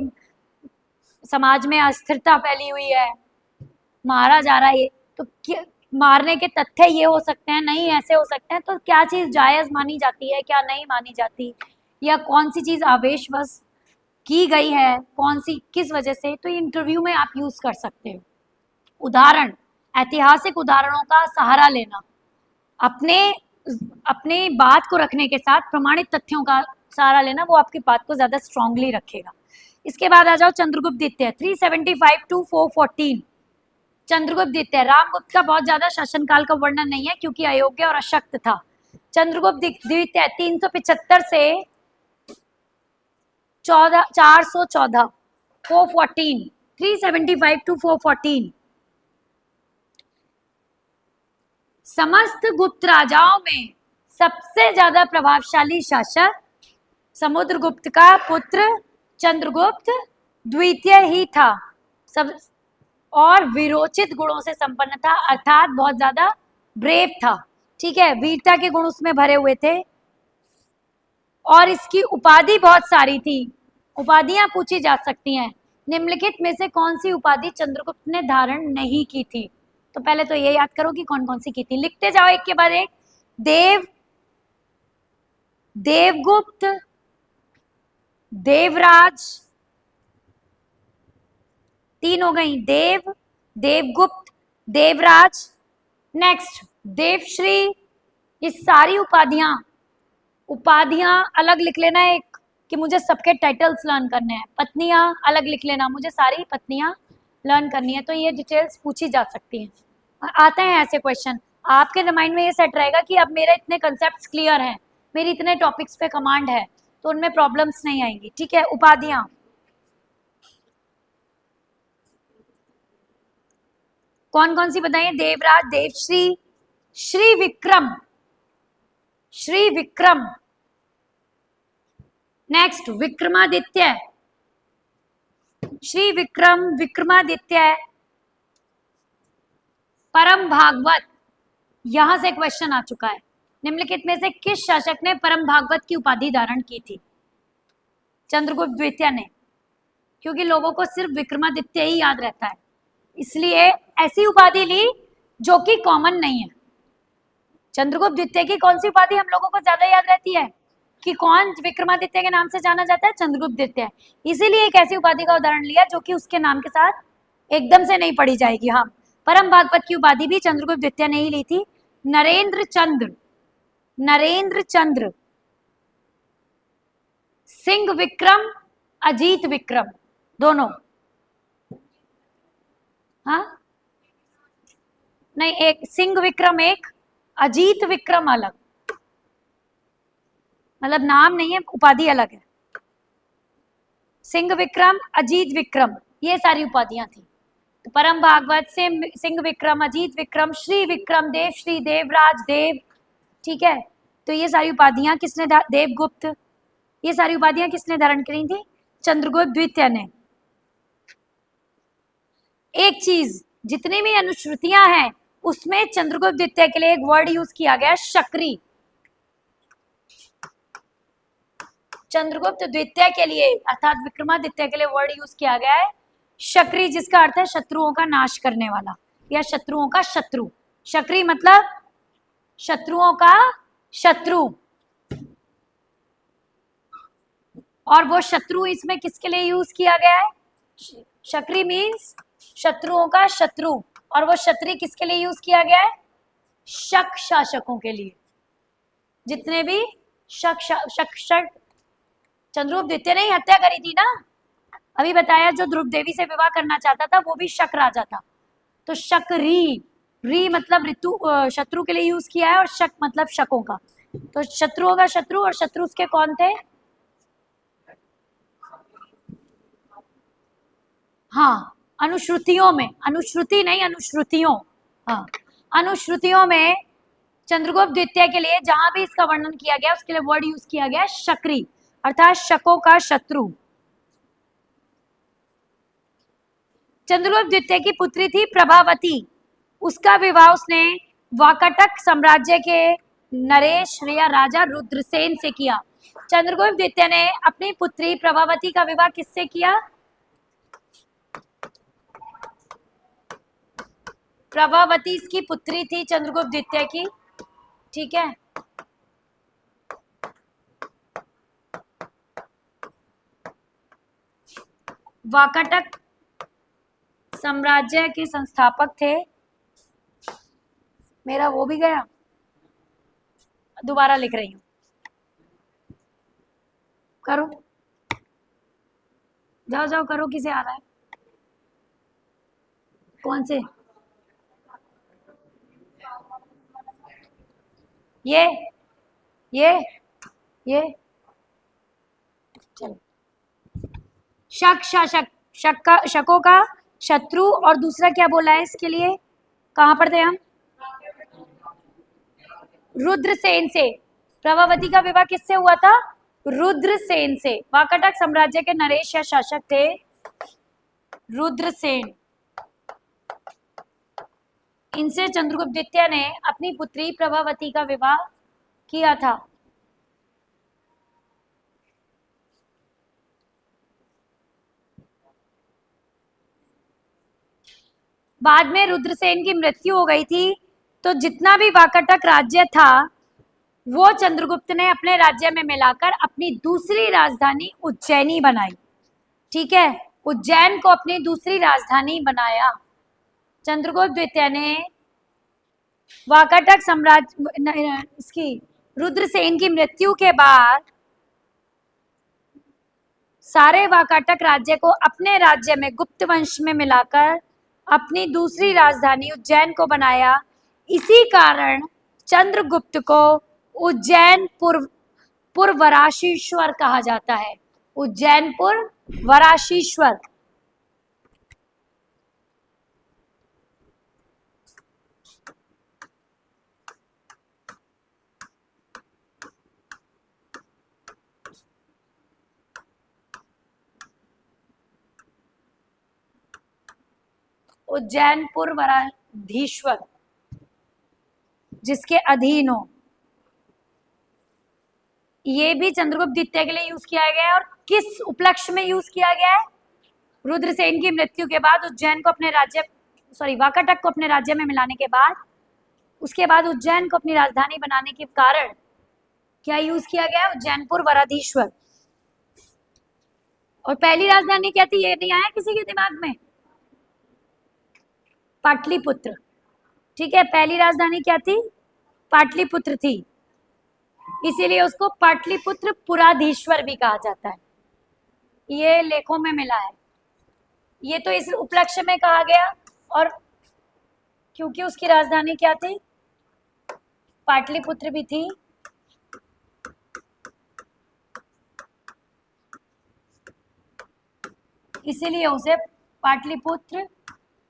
समाज में अस्थिरता फैली हुई है, मारा जा रहा है, ये तो मारने के तथ्य ये हो सकते हैं, नहीं ऐसे हो सकते हैं, तो क्या चीज जायज मानी जाती है, क्या नहीं मानी जाती, या कौन सी चीज आवेशवश की गई है, कौन सी, किस वजह से, तो इंटरव्यू में आप यूज कर सकते हो। उदाहरण, ऐतिहासिक उदाहरणों का सहारा लेना, अपने अपने बात को रखने के साथ प्रमाणित तथ्यों का सहारा लेना, वो आपकी बात को ज्यादा स्ट्रांगली रखेगा। इसके बाद आ जाओ चंद्रगुप्त द्वितीय 375 to 414। चंद्रगुप्त द्वितीय, रामगुप्त का बहुत ज्यादा शासनकाल का वर्णन नहीं है क्योंकि अयोग्य और अशक्त था। चंद्रगुप्त द्वितीय 375 से 414, 414, 375 to 414। समस्त गुप्त राजाओं में सबसे ज्यादा प्रभावशाली शासक समुद्रगुप्त का पुत्र चंद्रगुप्त द्वितीय ही था। सब और विरोचित गुणों से संपन्न था, अर्थात बहुत ज्यादा ब्रेव था। ठीक है, वीरता के गुण उसमें भरे हुए थे और इसकी उपाधि बहुत सारी थी। उपाधियां पूछी जा सकती हैं। निम्नलिखित में से कौन सी उपाधि चंद्रगुप्त ने धारण नहीं की थी? तो पहले तो ये याद करो कि कौन कौन सी की थी, लिखते जाओ एक के बाद एक। देवगुप्त, देवराज, तीन हो गई, देवगुप्त, देवराज, नेक्स्ट देवश्री। ये सारी उपाधियां अलग लिख लेना एक कि मुझे सबके टाइटल्स लर्न करने हैं। पत्नियां अलग लिख लेना, मुझे सारी पत्नियां लर्न करनी है। तो ये डिटेल्स पूछी जा सकती हैं। आते हैं ऐसे क्वेश्चन, आपके माइंड में ये सेट रहेगा कि अब मेरे इतने कंसेप्ट्स क्लियर हैं, मेरी इतने टॉपिक्स पे कमांड है, तो उनमें प्रॉब्लम्स नहीं आएंगी। ठीक है, उपाधियां कौन कौन सी बताइए? देवराज, देवश्री, श्री विक्रम, श्री विक्रम, नेक्स्ट विक्रमादित्य, श्री विक्रम, विक्रमादित्य, परम भागवत। यहां से क्वेश्चन आ चुका है, निम्नलिखित में से किस शासक ने परम भागवत की उपाधि धारण की थी? चंद्रगुप्त द्वितीय ने, क्योंकि लोगों को सिर्फ विक्रमादित्य ही याद रहता है, इसलिए ऐसी उपाधि ली जो कि कॉमन नहीं है। चंद्रगुप्त द्वितीय की कौन सी उपाधि हम लोगों को ज्यादा याद रहती है कि कौन विक्रमादित्य के नाम से जाना जाता है? चंद्रगुप्त द्वितीय। इसीलिए एक ऐसी उपाधि का उदाहरण लिया जो कि उसके नाम के साथ एकदम से नहीं पढ़ी जाएगी। हाँ, परम भागवत की उपाधि भी चंद्रगुप्त द्वितीय ने ही ली थी। नरेंद्र चंद्र, नरेंद्र चंद्र, सिंह विक्रम, अजीत विक्रम, दोनों। हाँ नहीं, एक सिंह विक्रम एक, अजीत विक्रम अलग, मतलब नाम नहीं है, उपाधि अलग है। सिंह विक्रम, अजीत विक्रम, ये सारी उपाधियां थी। तो परम भागवत, सिंह विक्रम, अजीत विक्रम, श्री विक्रम, देवश्री, देवराज, देव। ठीक है, तो ये सारी उपाधियां किसने, देवगुप्त, ये सारी उपाधियां किसने धारण करी थी? चंद्रगुप्त द्वितीय ने। एक चीज, जितनी भी अनुश्रुतियां हैं उसमें चंद्रगुप्त द्वितीय के लिए एक वर्ड यूज किया गया, शकरी। चंद्रगुप्त द्वितीय के लिए अर्थात विक्रमादित्य के लिए वर्ड यूज किया गया है शकरी, जिसका अर्थ है शत्रुओं का नाश करने वाला या शत्रुओं का शत्रु। शकरी मतलब शत्रुओं का शत्रु। और वो शत्रु इसमें किसके लिए यूज किया गया है? शकरी मीन्स शत्रुओं का शत्रु, और वो क्षत्रिय किसके लिए यूज किया गया है? शक शासकों के लिए। जितने भी शक चंद्रगुप्त द्वितीय ने ही हत्या करी थी ना, अभी बताया, जो ध्रुव देवी से विवाह करना चाहता था वो भी शक राजा था। तो शकरी, री मतलब ऋतु, शत्रु के लिए यूज किया है, और शक मतलब शकों का। तो शत्रुओं का शत्रु, और शत्रु उसके कौन थे? हाँ, अनुश्रुतियों में, अनुश्रुति नहीं, अनुश्रुतियों। हाँ, अनुश्रुतियों में चंद्रगुप्त द्वितीय के लिए जहां भी इसका वर्णन किया गया उसके लिए वर्ड यूज किया गया शकरी, अर्थात शकों का शत्रु। चंद्रगुप्त द्वितीय की पुत्री थी प्रभावती, उसका विवाह उसने वाकाटक साम्राज्य के नरेश या राजा रुद्रसेन से किया। चंद्रगुप्त द्वितीय ने अपनी पुत्री प्रभावती का विवाह किससे किया? प्रभावती इसकी पुत्री थी चंद्रगुप्त द्वितीय की। ठीक है, वाकाटक साम्राज्य के संस्थापक थे। मेरा वो भी गया, दोबारा लिख रही हूं, करो, जाओ जाओ करो, किसे आ रहा है, कौन से, ये ये ये चलो। शक शासक, शकों का शत्रु, और दूसरा क्या बोला है इसके लिए, कहां पर थे हम, रुद्रसेन से। प्रभावती का विवाह किससे हुआ था, रुद्रसेन से। वाकाटक साम्राज्य के नरेश या शासक थे रुद्रसेन। इनसे चंद्रगुप्त द्वितीय ने अपनी पुत्री प्रभावती का विवाह किया था। बाद में रुद्रसेन की मृत्यु हो गई थी, तो जितना भी वाकाटक राज्य था वो चंद्रगुप्त ने अपने राज्य में मिलाकर अपनी दूसरी राजधानी उज्जैनी बनाई। ठीक है, उज्जैन को अपनी दूसरी राजधानी बनाया। चंद्रगुप्त द्वितीय ने वाकाटक साम्राज्य इसकी रुद्रसेन की मृत्यु के बाद सारे वाकाटक राज्य को अपने राज्य में गुप्त वंश में मिलाकर अपनी दूसरी राजधानी उज्जैन को बनाया। इसी कारण चंद्रगुप्त को उज्जैनपुर पुरवराशीश्वर कहा जाता है। उज्जैनपुर वराशीश्वर। उज्जैनपुर वराधीश्वर, जिसके अधीन हो। ये भी चंद्रगुप्त द्वितीय के लिए यूज किया गया है। और किस उपलक्ष्य में यूज किया गया है, रुद्रसेन की मृत्यु के बाद उज्जैन को अपने राज्य, वाकाटक को अपने राज्य में मिलाने के बाद, उसके बाद उज्जैन को अपनी राजधानी बनाने के कारण क्या यूज किया गया, उज्जैनपुर वराधीश्वर। और पहली राजधानी क्या थी, ये नहीं आया किसी के दिमाग में, पाटलिपुत्र। ठीक है, पहली राजधानी क्या थी, पाटलिपुत्र थी, इसीलिए उसको पाटलिपुत्र पुराधीश्वर भी कहा जाता है। ये लेखों में मिला है, ये तो इस उपलक्ष्य में कहा गया। और क्योंकि उसकी राजधानी क्या थी, पाटलिपुत्र भी थी, इसीलिए उसे पाटलिपुत्र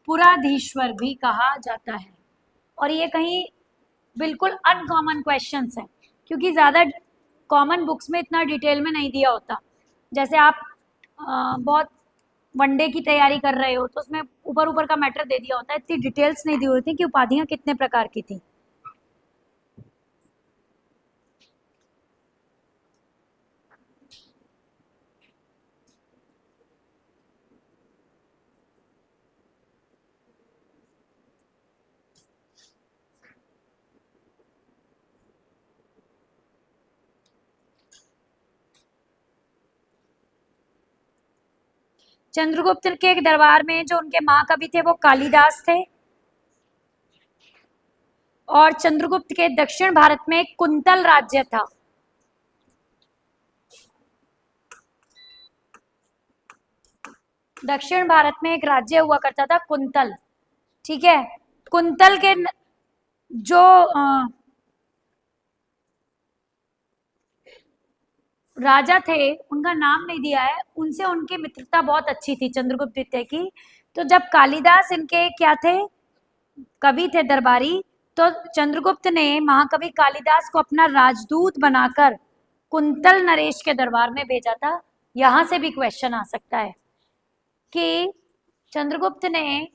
पुराधीश्वर भी कहा जाता है। और ये कहीं बिल्कुल अनकॉमन क्वेश्चंस हैं, क्योंकि ज़्यादा कॉमन बुक्स में इतना डिटेल में नहीं दिया होता। जैसे आप बहुत वनडे की तैयारी कर रहे हो तो उसमें ऊपर ऊपर का मैटर दे दिया होता है, इतनी डिटेल्स नहीं दी होती कि उपाधियां कितने प्रकार की थी। चंद्रगुप्त के दरबार में जो उनके महाकवि थे वो कालिदास थे। और चंद्रगुप्त के दक्षिण भारत में कुंतल राज्य था। दक्षिण भारत में एक राज्य हुआ करता था कुंतल। ठीक है, कुंतल के जो राजा थे उनका नाम नहीं दिया है, उनसे उनकी मित्रता बहुत अच्छी थी चंद्रगुप्त द्वितीय की। तो जब कालिदास इनके क्या थे, कवि थे, दरबारी, तो चंद्रगुप्त ने महाकवि कालिदास को अपना राजदूत बनाकर कुंतल नरेश के दरबार में भेजा था। यहां से भी क्वेश्चन आ सकता है कि चंद्रगुप्त ने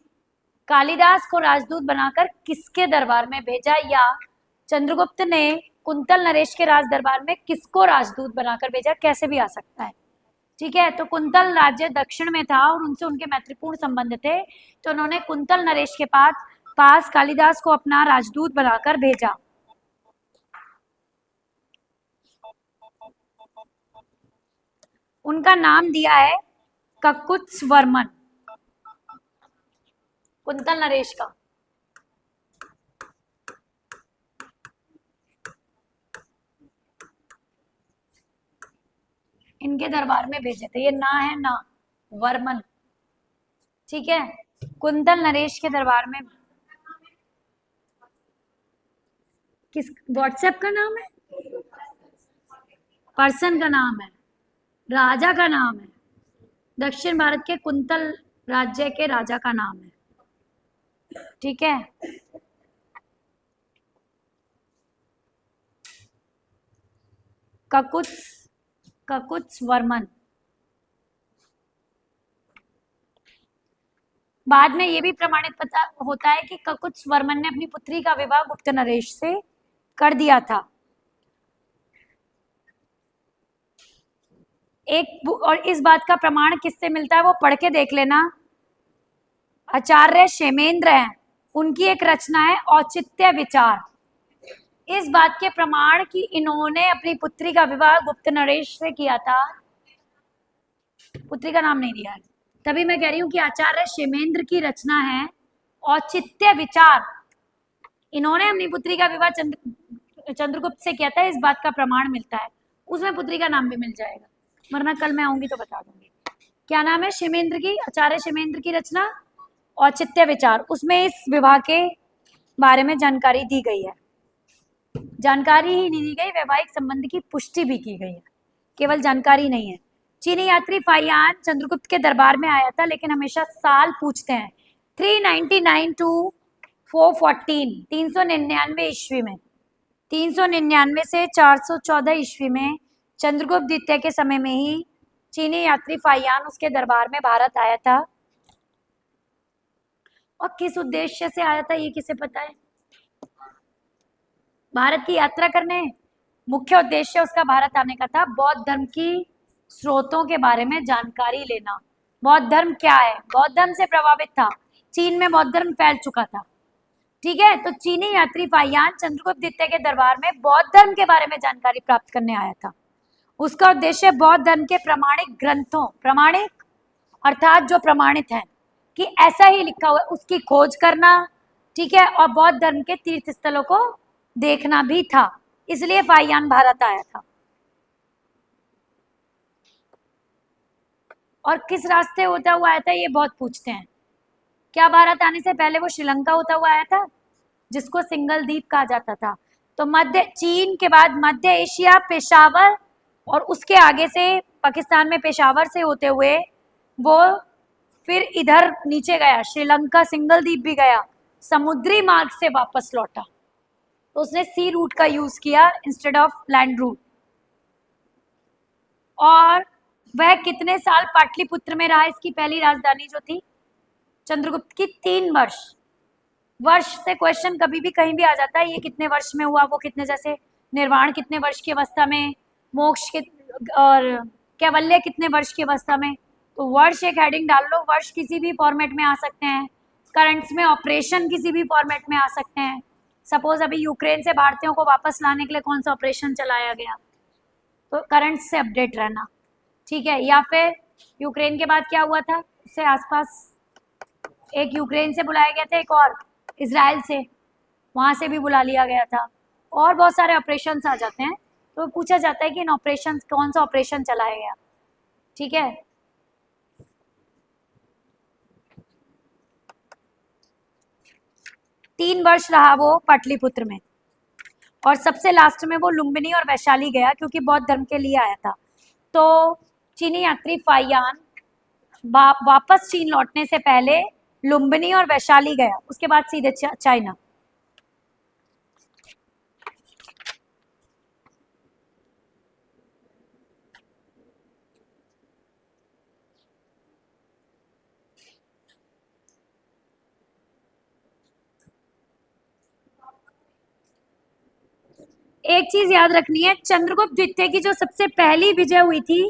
कालिदास को राजदूत बनाकर किसके दरबार में भेजा, या चंद्रगुप्त ने कुंतल नरेश के राज दरबार में किसको राजदूत बनाकर भेजा, कैसे भी आ सकता है। ठीक है, तो कुंतल राज्य दक्षिण में था और उनसे उनके मैत्रीपूर्ण संबंध थे, तो उन्होंने कुंतल नरेश के पास कालिदास को अपना राजदूत बनाकर भेजा। उनका नाम दिया है ककुत्स वर्मन, कुंतल नरेश का। इनके दरबार में भेजे थे, ये ना है ना, वर्मन, ठीक है, कुंतल नरेश के दरबार में। किस व्हाट्सएप का नाम है, पर्सन का नाम है, राजा का नाम है, दक्षिण भारत के कुंतल राज्य के राजा का नाम है, ठीक है। ककुत्स, ककुत्स वर्मन। बाद में ये भी प्रमाणित पता होता है कि ककुत्स वर्मन ने अपनी पुत्री का विवाह गुप्त नरेश से कर दिया था। एक और इस बात का प्रमाण किससे मिलता है वो पढ़ के देख लेना। आचार्य क्षेमेंद्र हैं, उनकी एक रचना है औचित्य विचार। इस बात के प्रमाण कि इन्होंने अपनी पुत्री का विवाह गुप्त नरेश से किया था, पुत्री का नाम नहीं दिया है, तभी मैं कह रही हूं कि आचार्य क्षेमेंद्र की रचना है औचित्य विचार। इन्होंने अपनी पुत्री का विवाह चंद्रगुप्त से किया था, इस बात का प्रमाण मिलता है। उसमें पुत्री का नाम भी मिल जाएगा, वरना कल मैं आऊंगी तो बता दूंगी। क्या नाम है क्षेमेंद्र की, आचार्य क्षेमेंद्र की रचना औचित्य विचार। उसमें इस विवाह के बारे में जानकारी दी गई है। जानकारी ही नहीं दी गई, वैवाहिक संबंध की पुष्टि भी की गई है, केवल जानकारी नहीं है। चीनी यात्री फाइयान चंद्रगुप्त के दरबार में आया था, लेकिन हमेशा साल पूछते हैं। 399 टू 414, 399 ईस्वी में, 399 से 414 ईस्वी में चंद्रगुप्त द्वितीय के समय में ही चीनी यात्री फाइयान उसके दरबार में भारत आया था। और किस उद्देश्य से आया था ये किसे पता है? भारत की यात्रा करने। मुख्य उद्देश्य उसका भारत आने का था बौद्ध धर्म की स्रोतों के बारे में जानकारी लेना। बौद्ध धर्म क्या है, बौद्ध धर्म से प्रभावित था, चीन में बौद्ध धर्म फैल चुका था, ठीक है। तो चीनी यात्री फाइयान चंद्रगुप्त द्वितीय के दरबार में बौद्ध धर्म के बारे में जानकारी प्राप्त करने आया था। उसका उद्देश्य बौद्ध धर्म के प्रमाणिक ग्रंथों, प्रमाणिक अर्थात जो प्रमाणित हैं कि ऐसा ही लिखा हुआ है, उसकी खोज करना, ठीक है, और बौद्ध धर्म के तीर्थ स्थलों को देखना भी था। इसलिए फाइयान भारत आया था। और किस रास्ते होता हुआ आया था ये बहुत पूछते हैं। क्या भारत आने से पहले वो श्रीलंका होता हुआ आया था, जिसको सिंगल द्वीप कहा जाता था। तो मध्य चीन के बाद मध्य एशिया, पेशावर, और उसके आगे से पाकिस्तान में पेशावर से होते हुए वो फिर इधर नीचे गया, श्रीलंका सिंगल द्वीप भी गया, समुद्री मार्ग से वापस लौटा। तो उसने सी रूट का यूज किया इंस्टेड ऑफ लैंड रूट। और वह कितने साल पाटलिपुत्र में रहा, इसकी पहली राजधानी जो थी चंद्रगुप्त की? 3 वर्ष। वर्ष से क्वेश्चन कभी भी कहीं भी आ जाता है, ये कितने वर्ष में हुआ, वो कितने, जैसे निर्वाण कितने वर्ष की अवस्था में, मोक्ष के और कैवल्य कितने वर्ष की अवस्था में। तो वर्ष एक हेडिंग डाल लो, वर्ष किसी भी फॉर्मेट में आ सकते हैं, करंट्स में ऑपरेशन किसी भी फॉर्मेट में आ सकते हैं। सपोज अभी यूक्रेन से भारतीयों को वापस लाने के लिए कौन सा ऑपरेशन चलाया गया, तो करंट से अपडेट रहना, ठीक है। या फिर यूक्रेन के बाद क्या हुआ था, उससे आसपास एक यूक्रेन से बुलाया गया था, एक और इजराइल से, वहां से भी बुला लिया गया था, और बहुत सारे ऑपरेशन आ जाते हैं। तो पूछा जाता है कि इन ऑपरेशन कौन सा ऑपरेशन चलाया गया, ठीक है। तीन वर्ष रहा वो पाटलिपुत्र में, और सबसे लास्ट में वो लुम्बिनी और वैशाली गया, क्योंकि बौद्ध धर्म के लिए आया था। तो चीनी यात्री फाइयान वापस चीन लौटने से पहले लुम्बिनी और वैशाली गया, उसके बाद सीधे चाइना। एक चीज याद रखनी है, चंद्रगुप्त द्वितीय की जो सबसे पहली विजय हुई थी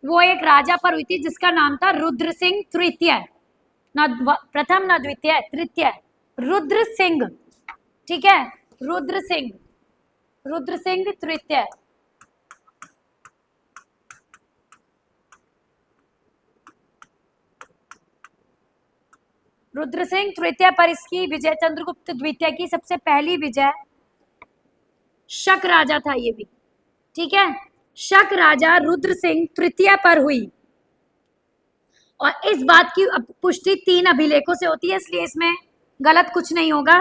वो एक राजा पर हुई थी जिसका नाम था रुद्र सिंह तृतीय, न प्रथम न द्वितीय, तृतीय, रुद्र सिंह, ठीक है, रुद्र सिंह, रुद्र सिंह तृतीय। रुद्र सिंह तृतीय पर इसकी विजय, चंद्रगुप्त द्वितीय की सबसे पहली विजय, शक राजा था ये भी, ठीक है। शक राजा रुद्र सिंह तृतीय पर हुई और इस बात की पुष्टि 3 अभिलेखों से होती है, इसलिए इसमें गलत कुछ नहीं होगा।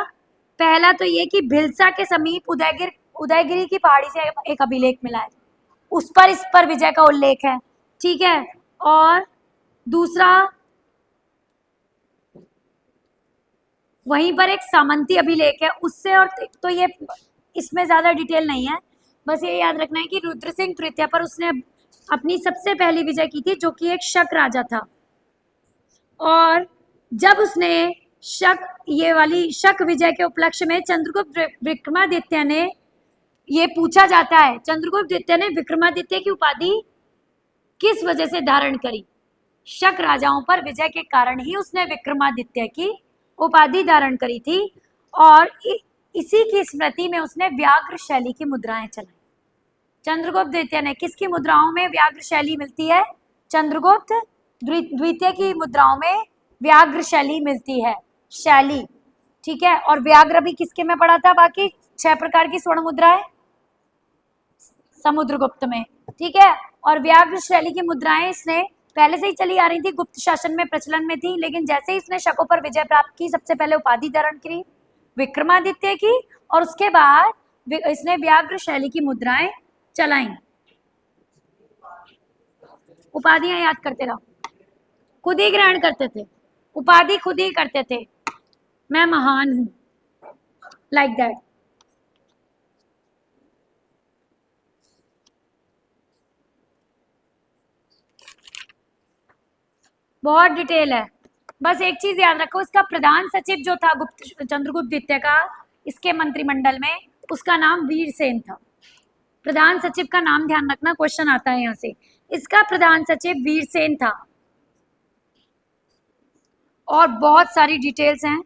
पहला तो ये कि भिलसा के समीप उदयगिरी की पहाड़ी से एक अभिलेख मिला है, उस पर इस पर विजय का उल्लेख है, ठीक है। और दूसरा वहीं पर एक सामंती अभिलेख है उससे, और तो ये इसमें ज्यादा डिटेल नहीं है, बस ये याद रखना है कि रुद्र सिंह तृतीय पर उसने अपनी सबसे पहली विजय की थी, जो कि एक शक राजा था। और जब उसने ये वाली शक विजय के उपलक्ष्य में चंद्रगुप्त विक्रमादित्य ने, ये पूछा जाता है, चंद्रगुप्त द्वितीय ने विक्रमादित्य की उपाधि किस वजह से धारण करी? शक राजाओं पर विजय के कारण ही उसने विक्रमादित्य की उपाधि धारण करी थी। और इसी की स्मृति में उसने व्याघ्र शैली की मुद्राएं चलाई। चंद्रगुप्त द्वितीय ने किसकी मुद्राओं में व्याघ्र शैली मिलती है? चंद्रगुप्त द्वितीय की मुद्राओं में व्याघ्र शैली मिलती है, शैली, ठीक है। और व्याघ्र भी किसके में पड़ा था? बाकी 6 प्रकार की स्वर्ण मुद्राएं समुद्रगुप्त में, ठीक है। और व्याघ्र शैली की मुद्राएं इसने पहले से ही चली आ रही थी, गुप्त शासन में प्रचलन में थी, लेकिन जैसे ही इसने शकों पर विजय प्राप्त की, सबसे पहले उपाधि धारण की विक्रमादित्य की, और उसके बाद इसने व्याघ्र शैली की मुद्राएं चलाई। उपाधियां याद करते रहो, खुद ही ग्रहण करते थे, उपाधि खुद ही करते थे, मैं महान हूं, लाइक दैट। बहुत डिटेल है, बस एक चीज याद रखो, इसका प्रधान सचिव जो था चंद्रगुप्त द्वितीय का, इसके मंत्रिमंडल में, उसका नाम वीरसेन था। प्रधान सचिव का नाम ध्यान रखना, क्वेश्चन आता है यहां से। इसका प्रधान सचिव वीरसेन था। और बहुत सारी डिटेल्स हैं।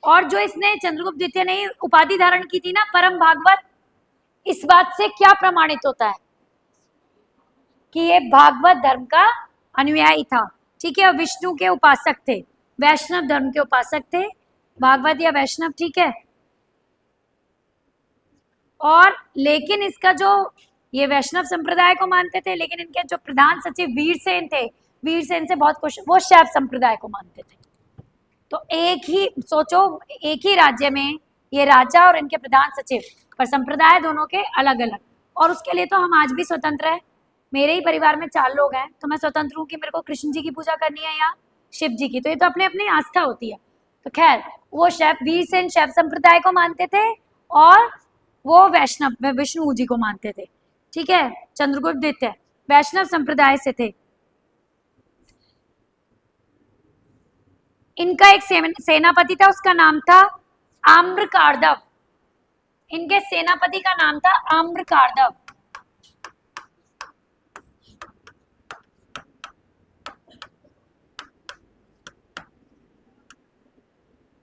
और जो इसने चंद्रगुप्त द्वितीय ने उपाधि धारण की थी ना, परम भागवत, इस बात से क्या प्रमाणित होता है कि ये भागवत धर्म का अनुयायी था, ठीक है। विष्णु के उपासक थे, वैष्णव धर्म के उपासक थे, भागवत या वैष्णव, ठीक है। और लेकिन इसका जो, ये वैष्णव संप्रदाय को मानते थे, लेकिन इनके जो प्रधान सचिव वीरसेन थे, वीरसेन से बहुत कुछ, वो शैव संप्रदाय को मानते थे। तो एक ही सोचो, एक ही राज्य में ये राजा और इनके प्रधान सचिव, पर संप्रदाय दोनों के अलग अलग। और उसके लिए तो हम आज भी स्वतंत्र है। मेरे ही परिवार में 4 लोग हैं, तो मैं स्वतंत्र हूँ कि मेरे को कृष्ण जी की पूजा करनी है या शिव जी की, तो ये तो अपनी अपनी आस्था होती है। तो खैर, वो शैव, वीरसेन शैव संप्रदाय को मानते थे और वो वैष्णव विष्णु जी को मानते थे, ठीक है। चंद्रगुप्त द्वितीय वैष्णव संप्रदाय से थे। इनका एक सेनापति था, उसका नाम था आम्रकार्दव। इनके सेनापति का नाम था आम्रकार्दव।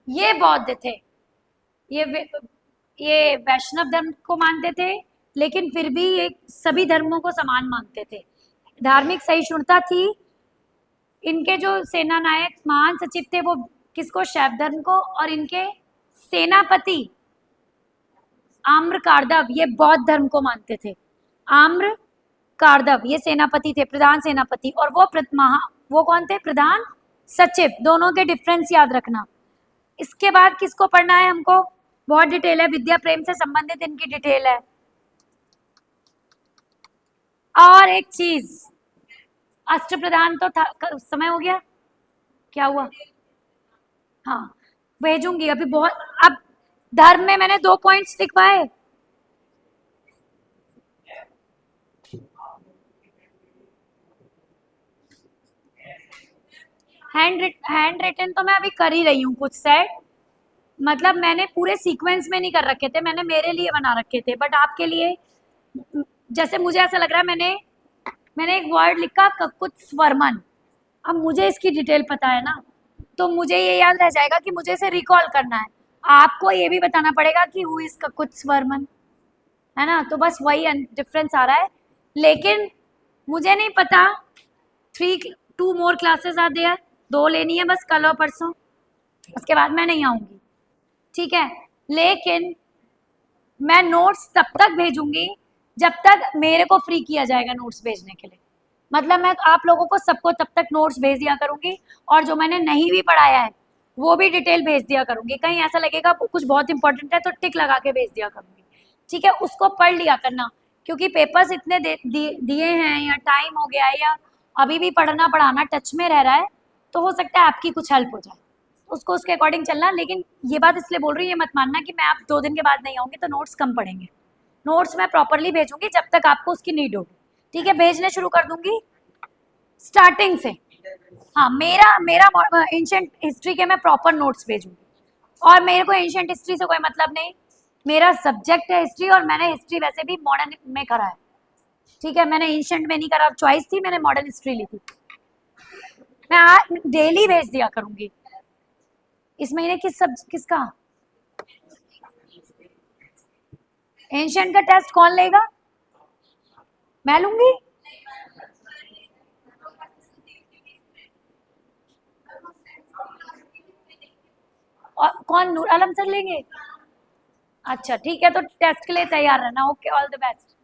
ये बौद्ध थे, ये वैष्णव धर्म को मानते थे, लेकिन फिर भी ये सभी धर्मों को समान मानते थे। धार्मिक सहिष्णुता थी। इनके जो सेना नायक महान सचिव थे, वो किसको? शैव धर्म को। और इनके सेनापति आम्रकार्दव, ये बौद्ध धर्म को मानते थे। आम्रकार्दव ये सेनापति थे, प्रधान सेनापति। और वो कौन थे? प्रधान सचिव। दोनों के डिफरेंस याद रखना। इसके बाद किसको पढ़ना है हमको? बहुत डिटेल है, विद्या प्रेम से संबंधित इनकी डिटेल है। और एक चीज, अष्टप्रधान तो था, समय हो गया, क्या हुआ? हाँ, भेजूंगी अभी। बहुत, अब धर्म में मैंने 2 पॉइंट्स लिखवाए। हैंड रिटन तो मैं अभी कर ही रही हूँ कुछ सेट, मतलब मैंने पूरे सीक्वेंस में नहीं कर रखे थे, मैंने मेरे लिए बना रखे थे, बट आपके लिए, जैसे मुझे ऐसा लग रहा है, मैंने एक वर्ड लिखा ककुत्स्वर्मन। अब मुझे इसकी डिटेल पता है ना, तो मुझे ये याद रह जाएगा कि मुझे इसे रिकॉल करना है। आपको ये भी बताना पड़ेगा कि हु इज ककुत्स्वर्मन, है ना। तो बस वही डिफरेंस आ रहा है। लेकिन मुझे नहीं पता, 2 more classes are there, 2 लेनी है बस, कल और परसों, उसके बाद मैं नहीं आऊंगी, ठीक है। लेकिन मैं नोट्स तब तक भेजूंगी जब तक मेरे को फ्री किया जाएगा नोट्स भेजने के लिए। मतलब मैं आप लोगों को सबको तब तक नोट्स भेज दिया करूंगी, और जो मैंने नहीं भी पढ़ाया है वो भी डिटेल भेज दिया करूंगी। कहीं ऐसा लगेगा कुछ बहुत इंपॉर्टेंट है तो टिक लगा के भेज दिया करूंगी, ठीक है। उसको पढ़ लिया करना, क्योंकि पेपर्स इतने दिए हैं, या टाइम हो गया है, या अभी भी पढ़ना पढ़ाना टच में रह रहा है, तो हो सकता है आपकी कुछ हेल्प हो जाए, उसको उसके अकॉर्डिंग चलना। लेकिन ये बात इसलिए बोल रही हूँ, ये मत मानना कि मैं आप 2 दिन के बाद नहीं आऊंगी तो नोट्स कम पढ़ेंगे। नोट्स मैं प्रॉपरली भेजूंगी जब तक आपको उसकी नीड होगी, ठीक है। भेजने शुरू कर दूंगी स्टार्टिंग से। हाँ, मेरा मेरा एंशिएंट हिस्ट्री के मैं प्रॉपर नोट्स भेजूंगी, और मेरे को एंशिएंट हिस्ट्री से कोई मतलब नहीं, मेरा सब्जेक्ट है हिस्ट्री, और मैंने हिस्ट्री वैसे भी मॉडर्न में करा है, ठीक है। मैंने एंशिएंट में नहीं करा, चॉइस थी, मैंने मॉडर्न हिस्ट्री ली थी। मैं आज डेली भेज दिया करूंगी। इस महीने किसका एंशिएंट का टेस्ट कौन लेगा? मैं लूंगी। और कौन, नूर आलम सर लेंगे? अच्छा ठीक है, तो टेस्ट के लिए तैयार रहना। Okay, all the best.